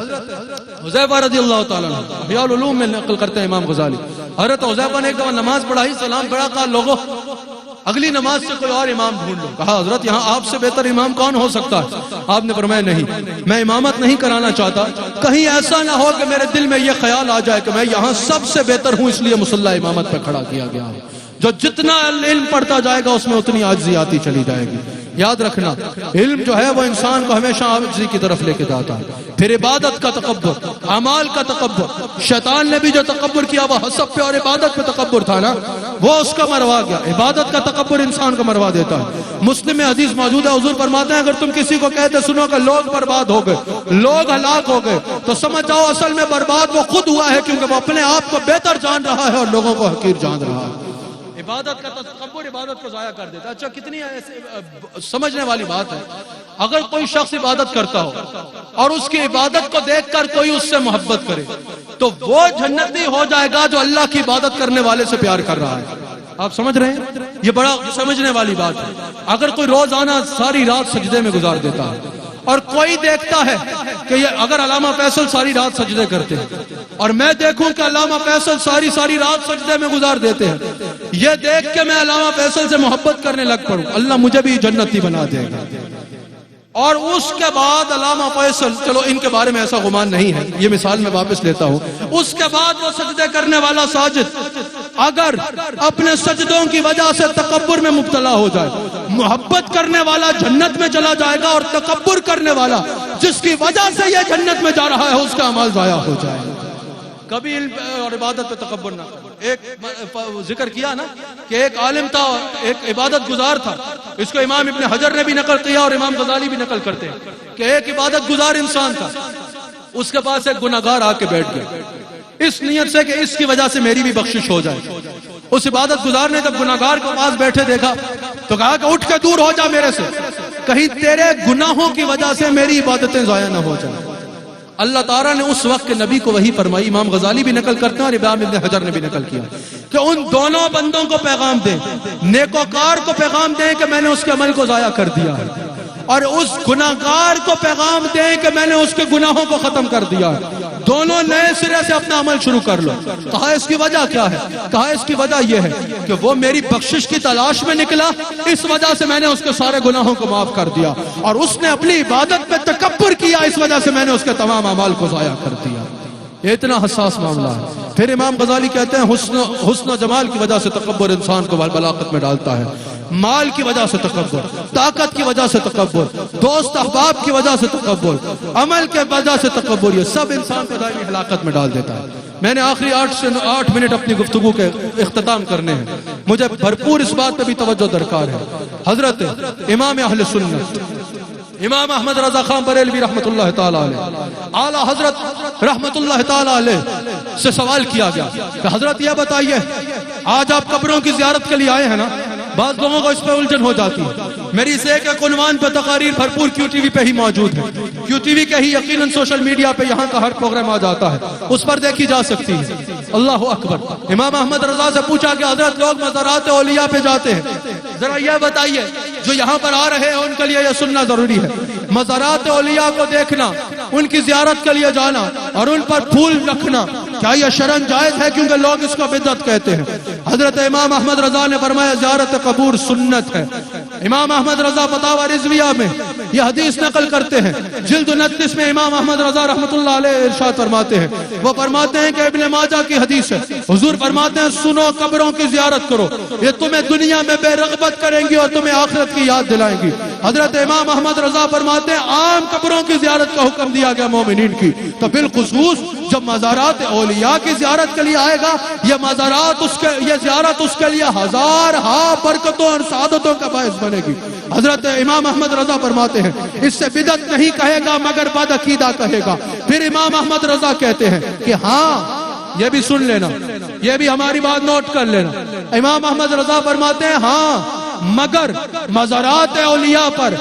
حذیفہ رضی اللہ تعالیٰ عنہ احیاء العلوم میں نقل کرتے ہیں امام غزالی, حضرت حذیفہ نے ایک دفعہ نماز پڑھائی, سلام پڑھا, کہا لوگوں اگلی نماز سے کوئی اور امام ڈھونڈ لو. کہا حضرت یہاں آپ سے بہتر امام کون ہو سکتا ہے؟ آپ نے فرمایا نہیں, میں امامت نہیں کرانا چاہتا, کہیں ایسا نہ ہو کہ میرے دل میں یہ خیال آ جائے کہ میں یہاں سب سے بہتر ہوں اس لیے مصلی امامت پہ کھڑا کیا گیا ہوں. جو جتنا علم پڑھتا جائے گا اس میں اتنی عاجزی آتی چلی جائے گی. یاد رکھنا علم جو ہے وہ انسان کو ہمیشہ عاجزی کی طرف لے کے جاتا ہے. پھر عبادت کا تکبر, اعمال کا تکبر. شیطان نے بھی جو تکبر کیا وہ حسب پہ اور عبادت پہ تکبر تھا نا, وہ اس کا مروا گیا. عبادت کا تکبر انسان کو مروا دیتا ہے. مسلم میں حدیث موجود ہے, حضور فرماتے ہیں اگر تم کسی کو کہتے سنو کہ لوگ برباد ہو گئے, لوگ ہلاک ہو گئے, تو سمجھ جاؤ اصل میں برباد وہ خود ہوا ہے, کیونکہ وہ اپنے آپ کو بہتر جان رہا ہے اور لوگوں کو حقیر جان رہا ہے. عبادت کا تکبر عبادت کو ضائع کر دیتا ہے. اچھا کتنی سمجھنے والی بات ہے, اگر کوئی شخص عبادت کرتا ہو اور اس کی عبادت کو دیکھ کر کوئی اس سے محبت کرے تو وہ جنتی ہو جائے گا جو اللہ کی عبادت کرنے والے سے پیار کر رہا ہے. آپ سمجھ رہے ہیں, یہ بڑا سمجھنے والی بات ہے. اگر کوئی روزانہ ساری رات سجدے میں گزار دیتا ہے اور کوئی دیکھتا ہے کہ یہ اگر علامہ فیصل ساری رات سجدے کرتے ہیں اور میں دیکھوں کہ علامہ فیصل ساری رات سجدے میں گزار دیتے ہیں, یہ دیکھ کے میں علامہ فیصل سے محبت کرنے لگ پڑوں, اللہ مجھے بھی جنتی بنا دے گا. اور اس کے بعد علامہ فیصل, چلو ان کے بارے میں ایسا گمان نہیں ہے, یہ مثال میں واپس لیتا ہوں, اس کے بعد وہ سجدے کرنے والا ساجد اگر اپنے سجدوں کی وجہ سے تکبر میں مبتلا ہو جائے, محبت کرنے والا جنت میں چلا جائے گا اور تکبر کرنے والا جس کی وجہ سے یہ جنت میں جا رہا ہے اس کا عمل ضائع ہو جائے گا. کبھی علم اور عبادت پہ تکبر نہ کرو. ایک ذکر کیا نا کہ ایک عالم تھا, ایک عبادت گزار تھا, اس کو امام ابن حجر نے بھی نقل کیا اور امام غزالی بھی نقل کرتے ہیں کہ ایک عبادت گزار انسان تھا, اس کے پاس ایک گناہگار آ کے بیٹھ گیا اس نیت سے کہ اس کی وجہ سے میری بھی بخشش ہو جائے. اس عبادت گزار نے جب گناہگار کو پاس بیٹھے دیکھا تو کہا کہ اٹھ کے دور ہو جا میرے سے, کہیں تیرے گناہوں کی وجہ سے میری عبادتیں ضائع نہ ہو جائیں. اللہ تعالیٰ نے اس وقت کے نبی کو وحی فرمائی, امام غزالی بھی نقل کرتے ہیں اور امام ابن حجر نے بھی نقل کیا, کہ ان دونوں بندوں کو پیغام دیں, نیکوکار کو پیغام دیں کہ میں نے اس کے عمل کو ضائع کر دیا ہے, اور اس گناہگار کو پیغام دیں کہ میں نے اس کے گناہوں کو ختم کر دیا ہے. دونوں نئے سرے سے اپنا عمل شروع کر لو. کہا اس کی وجہ کیا ہے؟ کہا اس کی وجہ یہ ہے کہ وہ میری بخشش کی تلاش میں نکلا, اس وجہ سے میں نے اس کے سارے گناہوں کو معاف کر دیا, اور اس نے اپنی عبادت پہ تکبر کیا, اس وجہ سے میں نے اس کے تمام اعمال کو ضائع کر دیا. یہ اتنا حساس معاملہ ہے. پھر امام غزالی کہتے ہیں حسن و جمال کی وجہ سے تکبر انسان کو بلاغت میں ڈالتا ہے, مال کی وجہ سے تکبر, طاقت کی وجہ سے تکبر, دوست احباب کی وجہ سے تکبر, عمل کے وجہ سے تکبر, یہ سب انسان کو دائمی ہلاکت میں ڈال دیتا ہے. میں نے آخری 8 منٹ اپنی گفتگو کے اختتام کرنے ہیں. مجھے بھرپور اس بات پہ بھی توجہ درکار ہے. حضرت امام اہل سنت امام احمد رضا خان بریلوی رحمت اللہ تعالیٰ علیہ اعلیٰ حضرت رحمت اللہ تعالیٰ علیہ سے سوال کیا گیا کہ حضرت یہ بتائیے آج آپ قبروں کی زیارت کے لیے آئے ہیں نا, بعض لوگوں کو اس پہ الجھن ہو جاتی ہے. میری اس ایک عنوان پہ تقاریر بھرپور کیو ٹی وی پہ ہی موجود ہے. کیو ٹی وی کے ہی یقیناً سوشل میڈیا پہ یہاں کا ہر پروگرام آ جاتا ہے, اس پر دیکھی جا سکتی ہے. اللہ اکبر. امام احمد رضا سے پوچھا کہ حضرت لوگ مزارات اولیاء پہ جاتے ہیں, ذرا یہ بتائیے جو یہاں پر آ رہے ہیں ان کے لیے یہ سننا ضروری ہے, مزارات اولیاء کو دیکھنا, ان کی زیارت کے لیے جانا اور ان پر پھول رکھنا کیا یہ شرعاً جائز ہے؟ کیونکہ لوگ اس کو بدعت کہتے ہیں. حضرت امام احمد رضا نے فرمایا زیارت قبور سنت ہے. امام احمد رضا فتاوی رضویہ میں یہ حدیث نقل کرتے ہیں, جلد 29 میں امام احمد رضا رحمت اللہ علیہ ارشاد فرماتے ہیں, وہ فرماتے ہیں کہ ابن ماجہ کی حدیث ہے, حضور فرماتے ہیں سنو قبروں کی زیارت کرو, یہ تمہیں دنیا میں بے رغبت کریں گی اور تمہیں آخرت کی یاد دلائیں گی. حضرت امام احمد رضا فرماتے ہیں عام قبروں کی زیارت کا حکم دیا گیا مومنین کی, تو بالخصوص جب مزارات اولیاء کی زیارت کے لیے آئے گا یہ زیارت اس کے لیے ہزارہا برکتوں اور سعادتوں کا باعث بنے گی. حضرت امام احمد رضا فرماتے ہیں اس سے بدعت نہیں کہے گا مگر بد عقیدہ کہے گا. پھر امام احمد رضا کہتے ہیں کہ ہاں یہ بھی سن لینا, یہ بھی ہماری بات نوٹ کر لینا. امام احمد رضا فرماتے ہیں ہاں مگر مزارات اولیاء پر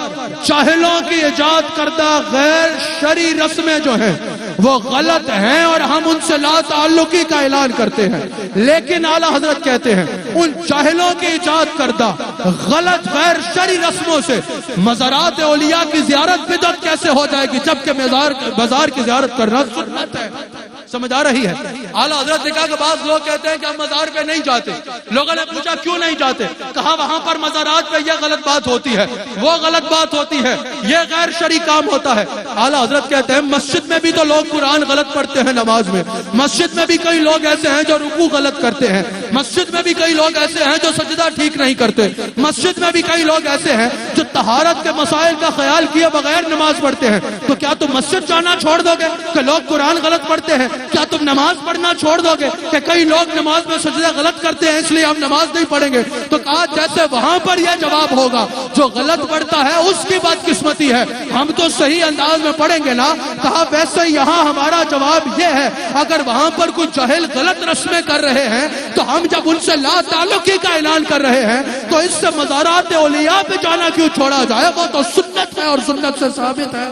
جاہلوں کی ایجاد کردہ غیر شرعی رسمیں جو ہیں وہ غلط ہیں اور ہم ان سے لا تعلقی کا اعلان کرتے ہیں. لیکن اعلیٰ حضرت کہتے ہیں ان جاہلوں کی ایجاد کردہ غلط غیر شرعی رسموں سے مزارات اولیاء کی زیارت بدعت کیسے ہو جائے گی جبکہ مزار کی زیارت کرنا سنت ہے. سمجھ آ رہی ہے؟ اعلیٰ حضرت نے کہا کہ بعض لوگ کہتے ہیں کہ ہم مزار پہ نہیں جاتے. لوگوں نے پوچھا کیوں نہیں جاتے؟ کہا وہاں پر مزارات پہ یہ غلط بات ہوتی ہے, وہ غلط بات ہوتی ہے, یہ غیر شرعی کام ہوتا ہے. اعلیٰ حضرت کہتے ہیں مسجد میں بھی تو لوگ قرآن غلط پڑھتے ہیں نماز میں, مسجد میں بھی کئی لوگ ایسے ہیں جو رکوع غلط کرتے ہیں, مسجد میں بھی کئی لوگ ایسے ہیں جو سجدہ ٹھیک نہیں کرتے, مسجد میں بھی کئی لوگ ایسے ہیں جو طہارت کے مسائل کا خیال کیے بغیر نماز پڑھتے ہیں. تو کیا تم مسجد جانا چھوڑ دو گے کہ لوگ قرآن غلط پڑھتے ہیں؟ کیا تم نماز پڑھنا چھوڑ دو گے کہ کئی لوگ نماز میں سجدہ غلط کرتے ہیں اس لیے ہم نماز نہیں پڑھیں گے؟ تو کہا جیسے وہاں پر یہ جواب ہوگا جو غلط پڑھتا ہے اس کی بدقسمتی ہے, ہم تو صحیح انداز میں پڑھیں گے نا. کہا ویسے یہاں ہمارا جواب یہ ہے اگر وہاں پر کچھ جاہل غلط رسمیں کر رہے ہیں تو ہم جب ان سے لا تعلقی کا اعلان کر رہے ہیں تو اس سے مزارات اولیاء پہ جانا کیوں چھوڑا جائے؟ وہ تو سنت ہے اور سنت سے ثابت ہے.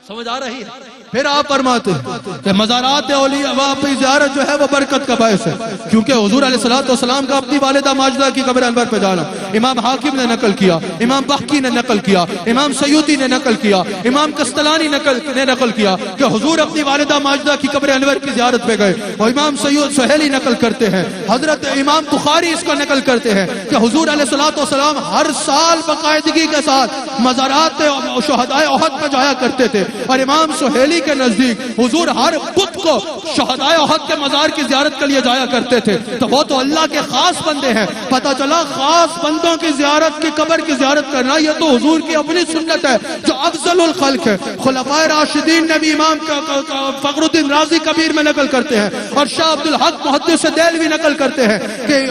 سمجھ آ رہی ہے؟ پھر آپ فرماتے ہیں کہ مزارات اولیاء پہ زیارت جو ہے وہ برکت کا باعث ہے, کیونکہ حضور علیہ السلام کا اپنی والدہ ماجدہ کی قبر انور پہ جانا امام حاکم نے نقل کیا, امام بحقی نے نقل کیا, امام سیوطی نے نقل کیا, امام قسطلانی نے نقل کیا کہ حضور اپنی والدہ ماجدہ کی قبر انور کی زیارت پہ گئے, اور امام سہیلی نقل کرتے ہیں, حضرت امام بخاری اس کو نقل کرتے ہیں کہ حضور علیہ السلام ہر سال باقاعدگی کے ساتھ مزارات شہدائے احد پہ جایا کرتے تھے, اور امام سہیلی کے نزدیک حضور ہر بدھ کو شہدائے احد کے مزار کی زیارت کے لیے جایا کرتے تھے. تو وہ تو اللہ کے خاص بندے ہیں. پتہ چلا خاص بندوں کی زیارت کی قبر کی زیارت کرنا یہ تو حضور کی اپنی سنت ہے جو افضل الخلق ہے. خلفائے راشدین نے بھی امام فخر الدین رازی کبیر میں نقل کرتے ہیں اور شاہ عبد الحق محدث دہلوی نقل کرتے ہیں کہ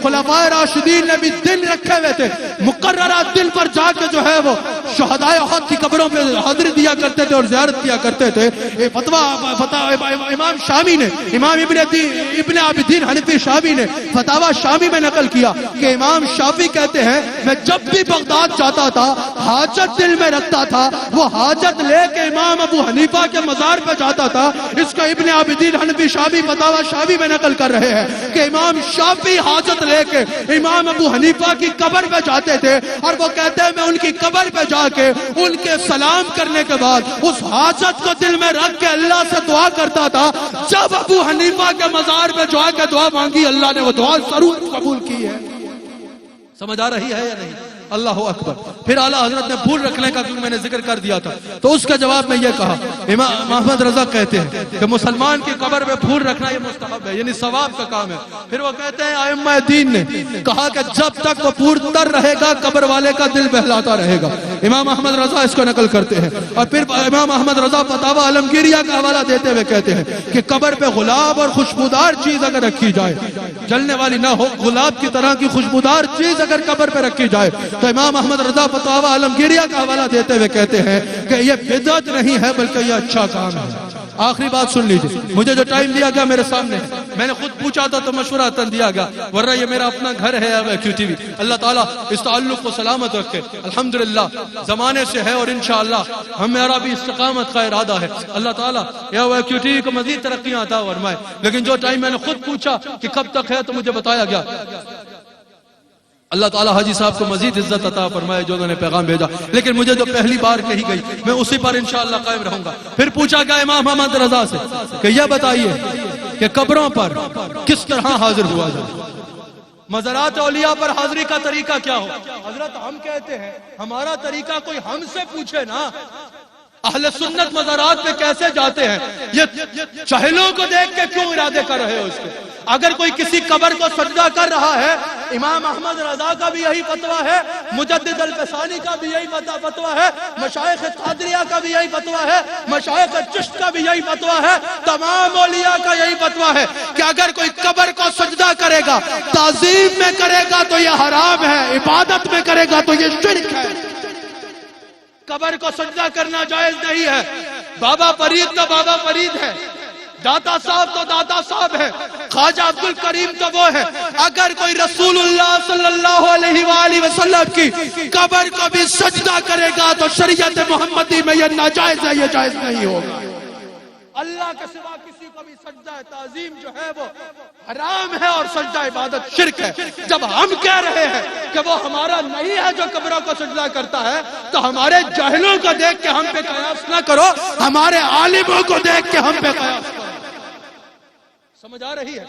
خلفائے راشدین نے بھی دن رکھے ہوئے تھے, مقررہ دن پر جا کے جو ہے وہ شہدائے احد کی قبروں پہ حاضری دیا کرتے تھے اور زیارت کیا کرتے تھے. امام شامی نے, امام ابن عابدین حنفی شامی نے فتاوی شامی میں نقل کیا کہ امام شافعی کہتے ہیں میں جب بھی بغداد جاتا تھا حاجت دل میں رکھتا تھا, وہ حاجت لے کے امام ابو حنیفہ کے مزار پہ جاتا تھا. اس کا ابن عابدین حنفی شامی فتاوی شامی میں نقل کر رہے ہیں کہ امام شافعی حاجت لے کے امام ابو حنیفہ کی قبر پہ جاتے تھے, اور وہ کہتے ہیں میں ان کی قبر پہ جا کے ان کے سلام کرنے کے بعد اس حاجت کو دل میں رکھ کے اللہ سے دعا کرتا تھا. جب ابو حنیفہ کے مزار پہ جا کے دعا مانگی اللہ نے وہ دعا ضرور قبول کی ہے. سمجھ آ رہی ہے یا نہیں؟ اللہ اکبر. پھر اعلیٰ حضرت نے پھول رکھنے کا کیونکہ میں نے ذکر کر دیا تھا تو اس کا جواب میں یہ کہا, امام احمد رضا کہتے ہیں کہ مسلمان کی قبر پہ پھول رکھنا یہ مستحب ہے, یعنی ثواب کا کام ہے. پھر وہ کہتے ہیں ائمہ دین نے کہا کہ جب تک وہ پھول تر رہے گا قبر والے کا دل بہلاتا رہے گا. امام احمد رضا اس کو نقل کرتے ہیں. اور پھر امام احمد رضا فتاوی عالمگیریہ کا حوالہ دیتے ہوئے کہتے ہیں کہ قبر پہ گلاب اور خوشبودار چیز اگر رکھی جائے, جلنے والی نہ ہو, گلاب کی طرح کی خوشبودار چیز اگر قبر پہ رکھی جائے, تو امام احمد رضا فتاوی عالمگیریہ کا حوالہ دیتے ہوئے کہتے ہیں کہ یہ بدعت نہیں ہے بلکہ یہ اچھا کام ہے. آخری بات سن لیجئے, مجھے جو ٹائم دیا گیا میرے سامنے, میں نے خود پوچھا تھا تو مشورہ تن دیا گیا, ورنہ یہ میرا اپنا گھر ہے کیو ٹی وی. اللہ تعالیٰ اس تعلق کو سلامت رکھے. الحمدللہ زمانے سے ہے اور انشاءاللہ ہمارا بھی استقامت کا ارادہ ہے. اللہ تعالیٰ یا کیو ٹی وی کو مزید ترقیاں عطا فرمائے. لیکن جو ٹائم میں نے خود پوچھا کہ کب تک ہے تو مجھے بتایا گیا. اللہ تعالیٰ حاجی صاحب کو مزید عزت عطا فرمائے جو انہوں نے پیغام بھیجا. لیکن مجھے جو پہلی بار کہی گئی میں اسی پر انشاءاللہ قائم رہوں گا. پھر پوچھا گیا امام احمد رضا سے کہ یہ بتائیے کہ قبروں پر کس طرح حاضر ہوا جائے, مزارات اولیاء پر حاضری کا طریقہ کیا ہو. حضرت ہم کہتے ہیں ہمارا طریقہ کوئی ہم سے پوچھے نا, اہل سنت مزارات پہ کیسے جاتے ہیں, یہ چہلوں کو دیکھ کے کیوں ارادے کر رہے ہو اس کے. اگر کوئی کسی قبر کو سجدہ کر رہا ہے, امام احمد رضا کا بھی یہی فتویٰ ہے, مجدد الفسانی کا بھی یہی فتویٰ ہے, مشائخ قادریہ کا بھی یہی فتویٰ ہے, مشائخ چشت کا بھی یہی فتویٰ ہے, تمام اولیاء کا یہی فتویٰ ہے کہ اگر کوئی قبر کو سجدہ کرے گا, تعظیم میں کرے گا تو یہ حرام ہے, عبادت میں کرے گا تو یہ شرک ہے. قبر کو سجدہ کرنا جائز نہیں ہے. بابا فرید تو بابا فرید ہے, داتا صاحب تو داتا صاحب ہے, خواجہ عبد الکریم تو وہ ہے. اگر کوئی رسول اللہ صلی اللہ علیہ وآلہ وسلم کی قبر کو بھی سجدہ کرے گا تو شریعت محمدی میں یہ ناجائز ہے, یہ جائز نہیں ہوگا. اللہ کے سوا کسی کو بھی سجدہ تعظیم جو ہے وہ حرام ہے اور سجدہ عبادت شرک ہے. جب ہم کہہ رہے ہیں کہ وہ ہمارا نہیں ہے جو قبروں کو سجدہ کرتا ہے, تو ہمارے جاہلوں کو دیکھ کے ہم پہ قیاس نہ کرو, ہمارے عالموں کو دیکھ کے ہم پہ قیاس کرو. سمجھ آ رہی ہے؟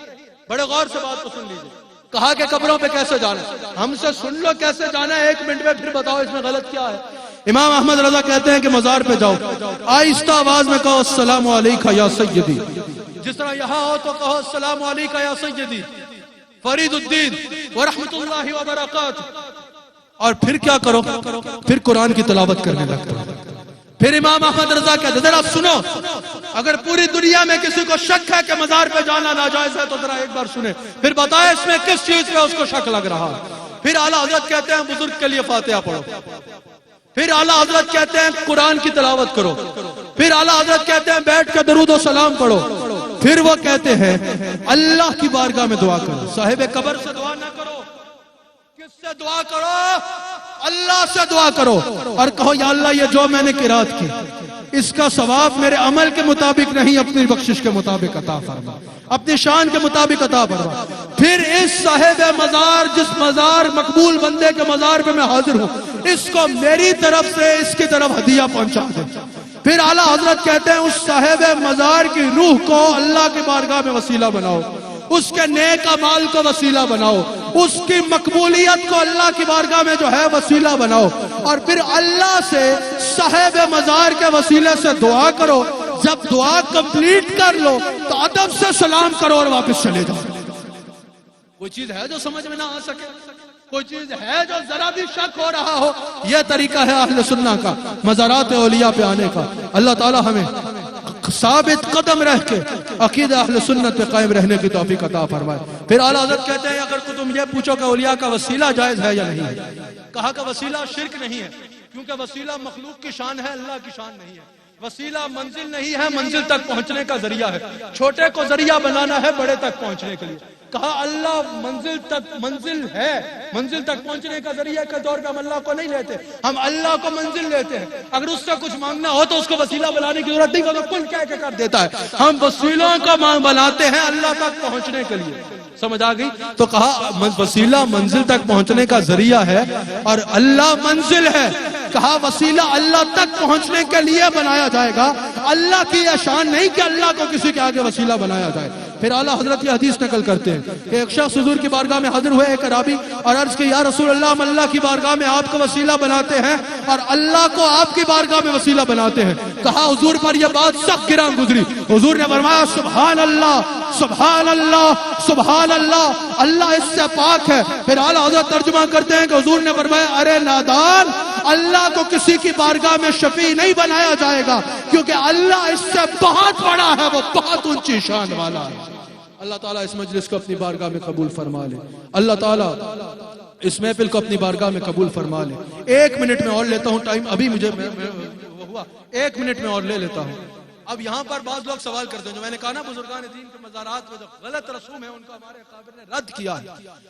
بڑے غور سے بات کو سن لیجئے. کہا کہ قبروں پہ کیسے جانا, ہم سے سن لو کیسے جانا ہے, 1 منٹ میں پھر بتاؤ اس میں غلط کیا ہے. امام احمد رضا کہتے ہیں کہ مزار پہ جاؤ, آہستہ آواز میں کہو السلام علیکہ یا سیدی. جس طرح یہاں ہو تو کہو السلام علیکہ یا سیدی فرید الدین ورحمت اللہ وبرکاتہ. اور پھر کیا کرو, پھر قرآن کی تلاوت کرنے لگتا. پھر امام احمد رضا کہتے ہیں ذرا سنو, اگر پوری دنیا میں کسی کو شک ہے کہ مزار پہ جانا ناجائز ہے تو ذرا ایک بار سنیں, پھر بتائے اس میں کس چیز پہ اس کو شک لگ رہا. پھر اعلیٰ حضرت کہتے ہیں بزرگ کے لیے فاتحہ پڑھو. پھر اعلیٰ حضرت کہتے ہیں قرآن کی تلاوت کرو. پھر اعلیٰ حضرت کہتے ہیں بیٹھ کے درود و سلام پڑھو. پھر وہ کہتے ہیں اللہ کی بارگاہ میں دعا کرو. صاحب قبر سے دعا نہ کرو, کس سے دعا کرو, اللہ سے دعا کرو اور کہو یا اللہ یہ جو میں نے قرات کی اس کا ثواب میرے عمل کے مطابق نہیں, اپنی بخشش کے مطابق عطا فرما, اپنی شان کے مطابق عطا فرما. پھر اس صاحب مزار, جس مزار مقبول بندے کے مزار پہ میں حاضر ہوں, اس کو میری طرف سے اس کی طرف ہدیہ پہنچا دے. پھر اعلیٰ حضرت کہتے ہیں اس صاحب مزار کی روح کو اللہ کی بارگاہ میں وسیلہ بناؤ, اس کے نیک اعمال کو وسیلہ بناؤ, اس کی مقبولیت کو اللہ کی بارگاہ میں جو ہے وسیلہ بناؤ. اور پھر اللہ سے صاحب مزار کے وسیلے سے دعا کرو. جب دعا کمپلیٹ کر لو تو ادب سے سلام کرو اور واپس چلے جاؤ. کوئی چیز ہے جو سمجھ میں نہ آ سکے, کوئی چیز ہے جو ذرا بھی شک ہو رہا ہو, یہ طریقہ ہے اہل سنت کا مزارات اولیاء پہ آنے کا. اللہ تعالی ہمیں ثابت قدم رہ کے عقیدہ اہل سنت پہ قائم رہنے کی توفیق عطا فرمائے. پھر اعلیٰ حضرت کہتے ہیں اگر تم یہ پوچھو کہ اولیاء کا وسیلہ جائز ہے یا نہیں ہے, کہا کہ وسیلہ شرک نہیں ہے, کیونکہ وسیلہ مخلوق کی شان ہے, اللہ کی شان نہیں ہے. وسیلہ منزل نہیں ہے, منزل تک پہنچنے کا ذریعہ ہے. چھوٹے کو ذریعہ بنانا ہے بڑے تک پہنچنے کے لیے. کہا اللہ منزل ہے, منزل تک پہنچنے کا ذریعہ کے طور پہ ہم اللہ کو نہیں لیتے, ہم اللہ کو منزل لیتے ہیں. اگر اس سے کچھ مانگنا ہو تو اس کو وسیلہ بنانے کی ضرورت نہیں, وہ کل کہہ کے کر دیتا ہے. ہم وسیلوں کو بناتے ہیں اللہ تک پہنچنے کے لیے. سمجھ آ گئی؟ تو کہا وسیلہ منزل تک پہنچنے کا ذریعہ ہے اور اللہ منزل ہے. کہا وسیلہ اللہ تک پہنچنے کے لیے بنایا جائے گا, اللہ کی یہ شان نہیں کہ اللہ کو کسی کے آگے وسیلہ بنایا جائے. پھر اعلیٰ حضرت یہ حدیث نقل کرتے ہیں کہ ایک شخص حضور کی بارگاہ میں حاضر ہوئے, ایک عرابی, اور عرض کہ یا رسول اللہ ہم اللہ کی بارگاہ میں آپ کو وسیلہ بناتے ہیں اور اللہ کو آپ کی بارگاہ میں وسیلہ بناتے ہیں. کہا حضور پر یہ بات سخت گراں گزری. حضور نے فرمایا سبحان اللہ, سبحان اللہ سبحان اللہ، اللہ اس سے پاک ہے۔ پھر اعلیٰ حضرت ترجمہ کرتے ہیں کہ حضور نے فرمایا ارے نادان، اللہ کو کسی کی بارگاہ میں شفیع نہیں بنایا جائے گا، کیونکہ اللہ اس سے بہت بڑا ہے، وہ بہت اونچی شان والا ہے۔ اللہ تعالیٰ اس مجلس کو اپنی بارگاہ میں قبول فرما لے، اللہ تعالیٰ اس محفل کو اپنی بارگاہ میں قبول فرما لے۔ 1 منٹ میں اور لیتا ہوں، ٹائم ابھی مجھے ہوا، 1 منٹ میں اور لے لیتا ہوں۔ اب یہاں پر بعض لوگ سوال کرتے ہیں، جو میں نے کہا نا بزرگان دین کے مزارات میں جو غلط رسوم ہے ان کا ہمارے اکابر نے رد کیا ہے۔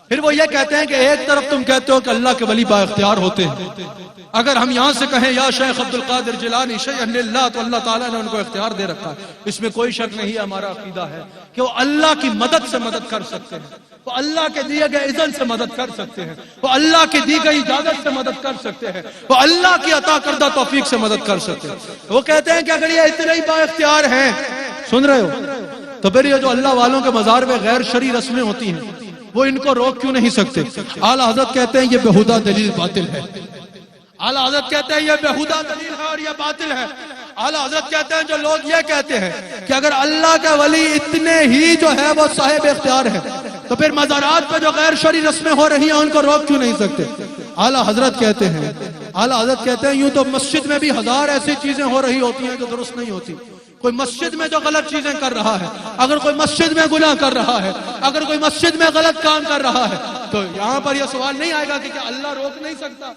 پھر وہ یہ کہتے ہیں کہ ایک طرف تم کہتے ہو کہ اللہ کے ولی با اختیار ہوتے ہیں، اگر ہم یہاں سے کہیں یا شیخ عبد القادر جیلانی شیئا للہ، تو اللہ تعالیٰ نے ان کو اختیار دے رکھا ہے۔ اس میں کوئی شک نہیں ہے، ہمارا عقیدہ ہے کہ وہ اللہ کی مدد سے مدد کر سکتے ہیں، وہ اللہ کے دیے گئے اذن سے مدد کر سکتے ہیں، وہ اللہ کی دی گئی اجازت سے مدد کر سکتے ہیں، وہ اللہ کی عطا کردہ توفیق سے مدد کر سکتے ہیں۔ وہ کہتے ہیں کہ اگر یہ اتنے ہی با اختیار ہیں، سن رہے ہو، تو پھر یہ جو اللہ والوں کے مزار میں غیر شرعی رسمیں ہوتی ہیں وہ ان کو روک کیوں نہیں سکتے؟ اعلیٰ حضرت کہتے ہیں یہ بہودہ دلیل باطل ہے۔ اعلیٰ حضرت کہتے ہیں یہ بہودہ دلیل ہے اور یہ باطل ہے۔ اعلیٰ حضرت کہتے ہیں جو لوگ یہ کہتے ہیں کہ اگر اللہ کا ولی اتنے ہی جو ہے وہ صاحب اختیار ہے، تو پھر مزارات پہ جو غیر شرعی رسمیں ہو رہی ہیں ان کو روک کیوں نہیں سکتے؟ اعلیٰ حضرت کہتے ہیں یوں تو مسجد میں بھی 1000 ایسی چیزیں ہو رہی ہوتی ہیں جو درست نہیں ہوتی۔ کوئی مسجد میں جو غلط چیزیں کر رہا ہے، اگر کوئی مسجد میں گناہ کر رہا ہے، اگر کوئی مسجد میں غلط کام کر رہا ہے، تو یہاں پر یہ سوال نہیں آئے گا کہ کیا اللہ روک نہیں سکتا؟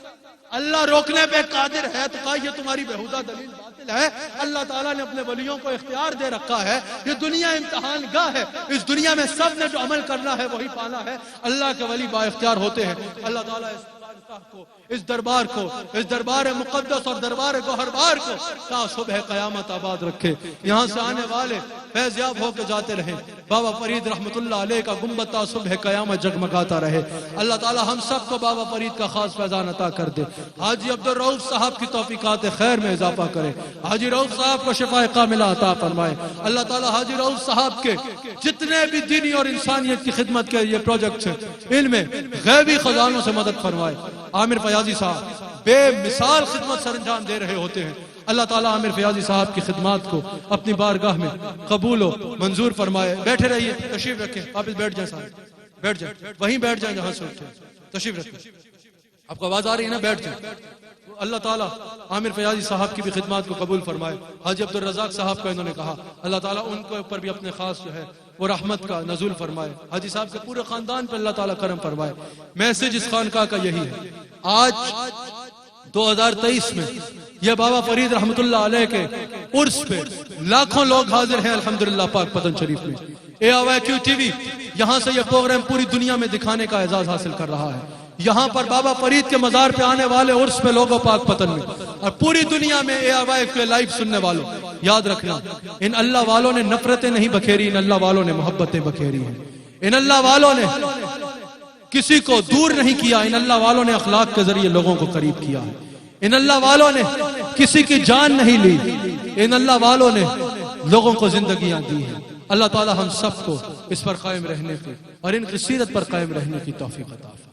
اللہ روکنے پہ قادر ہے، تو کہا یہ تمہاری بہودہ دلیل باطل ہے۔ اللہ تعالیٰ نے اپنے ولیوں کو اختیار دے رکھا ہے، یہ دنیا امتحان گاہ ہے، اس دنیا میں سب نے جو عمل کرنا ہے وہی پانا ہے۔ اللہ کے ولی با اختیار ہوتے ہیں۔ اللہ تعالیٰ اس دربار کو، اس دربار مقدس اور دربار گوہربار کو تا صبح قیامت آباد رکھے، یہاں سے آنے والے فیض یاب ہو کے جاتے رہیں، بابا فرید رحمت اللہ علیہ کا گنبد تا صبح قیامت جگمگاتا رہے۔ اللہ تعالی ہم سب کو بابا فرید کا خاص فیضان عطا کر دے۔ حاجی عبدالرؤوف صاحب کی توفیقات خیر میں اضافہ کرے، حاجی رؤوف صاحب کو شفاء کاملہ عطا فرمائے۔ اللہ تعالی حاجی رؤوف صاحب کے جتنے بھی دینی اور انسانیت کی خدمت کے یہ پروجیکٹس ہیں، ان میں غیبی خزانوں سے مدد فرمائے۔ عامر فیاضی صاحب بے مثال خدمت سر انجام دے رہے ہوتے ہیں، اللہ تعالیٰ عامر فیاضی صاحب کی خدمات کو اپنی بارگاہ میں قبول و منظور فرمائے۔ بیٹھے رہیے، تشریف رکھیں، آپ بیٹھ جائیں، صاحب بیٹھ جائیں، وہیں بیٹھ جائیں جہاں سے اٹھے، تشریف رکھیں۔ آپ کو آواز آ رہی ہے نا؟ بیٹھ جائیں۔ اللہ تعالیٰ عامر فیاضی صاحب کی بھی خدمات کو قبول فرمائے۔ حاجی عبدالرزاق صاحب کا انہوں نے کہا، اللہ تعالیٰ ان کے اوپر بھی اپنے خاص جو ہے وہ رحمت کا نزول فرمائے۔ حاجی صاحب کے پورے خاندان پر اللہ تعالیٰ کرم فرمائے۔ میسج اس خانقاہ کا یہی ہے، آج 2023 میں یہ بابا فرید رحمت اللہ علیہ کے عرس پہ لاکھوں لوگ حاضر ہیں الحمدللہ پاک پتن شریف میں۔ AIQ TV یہاں سے یہ پروگرام پوری دنیا میں دکھانے کا اعزاز حاصل کر رہا ہے۔ یہاں پر بابا فرید کے مزار پہ آنے والے عرس پہ لوگوں پاک پتن میں اور پوری دنیا میں AIQ لائیو سننے والوں، یاد رکھنا ان اللہ والوں نے نفرتیں نہیں بکھیری، ان اللہ والوں نے محبتیں بکھیری ہیں۔ ان اللہ والوں نے کسی کو دور نہیں کیا، ان اللہ والوں نے اخلاق کے ذریعے لوگوں کو قریب کیا ہے۔ ان اللہ والوں نے کسی کی جان نہیں لی، ان اللہ والوں نے لوگوں کو زندگیاں دی ہیں۔ اللہ تعالی ہم سب کو اس پر قائم رہنے کی اور ان کی سیرت پر قائم رہنے کی توفیق عطا فرمائے۔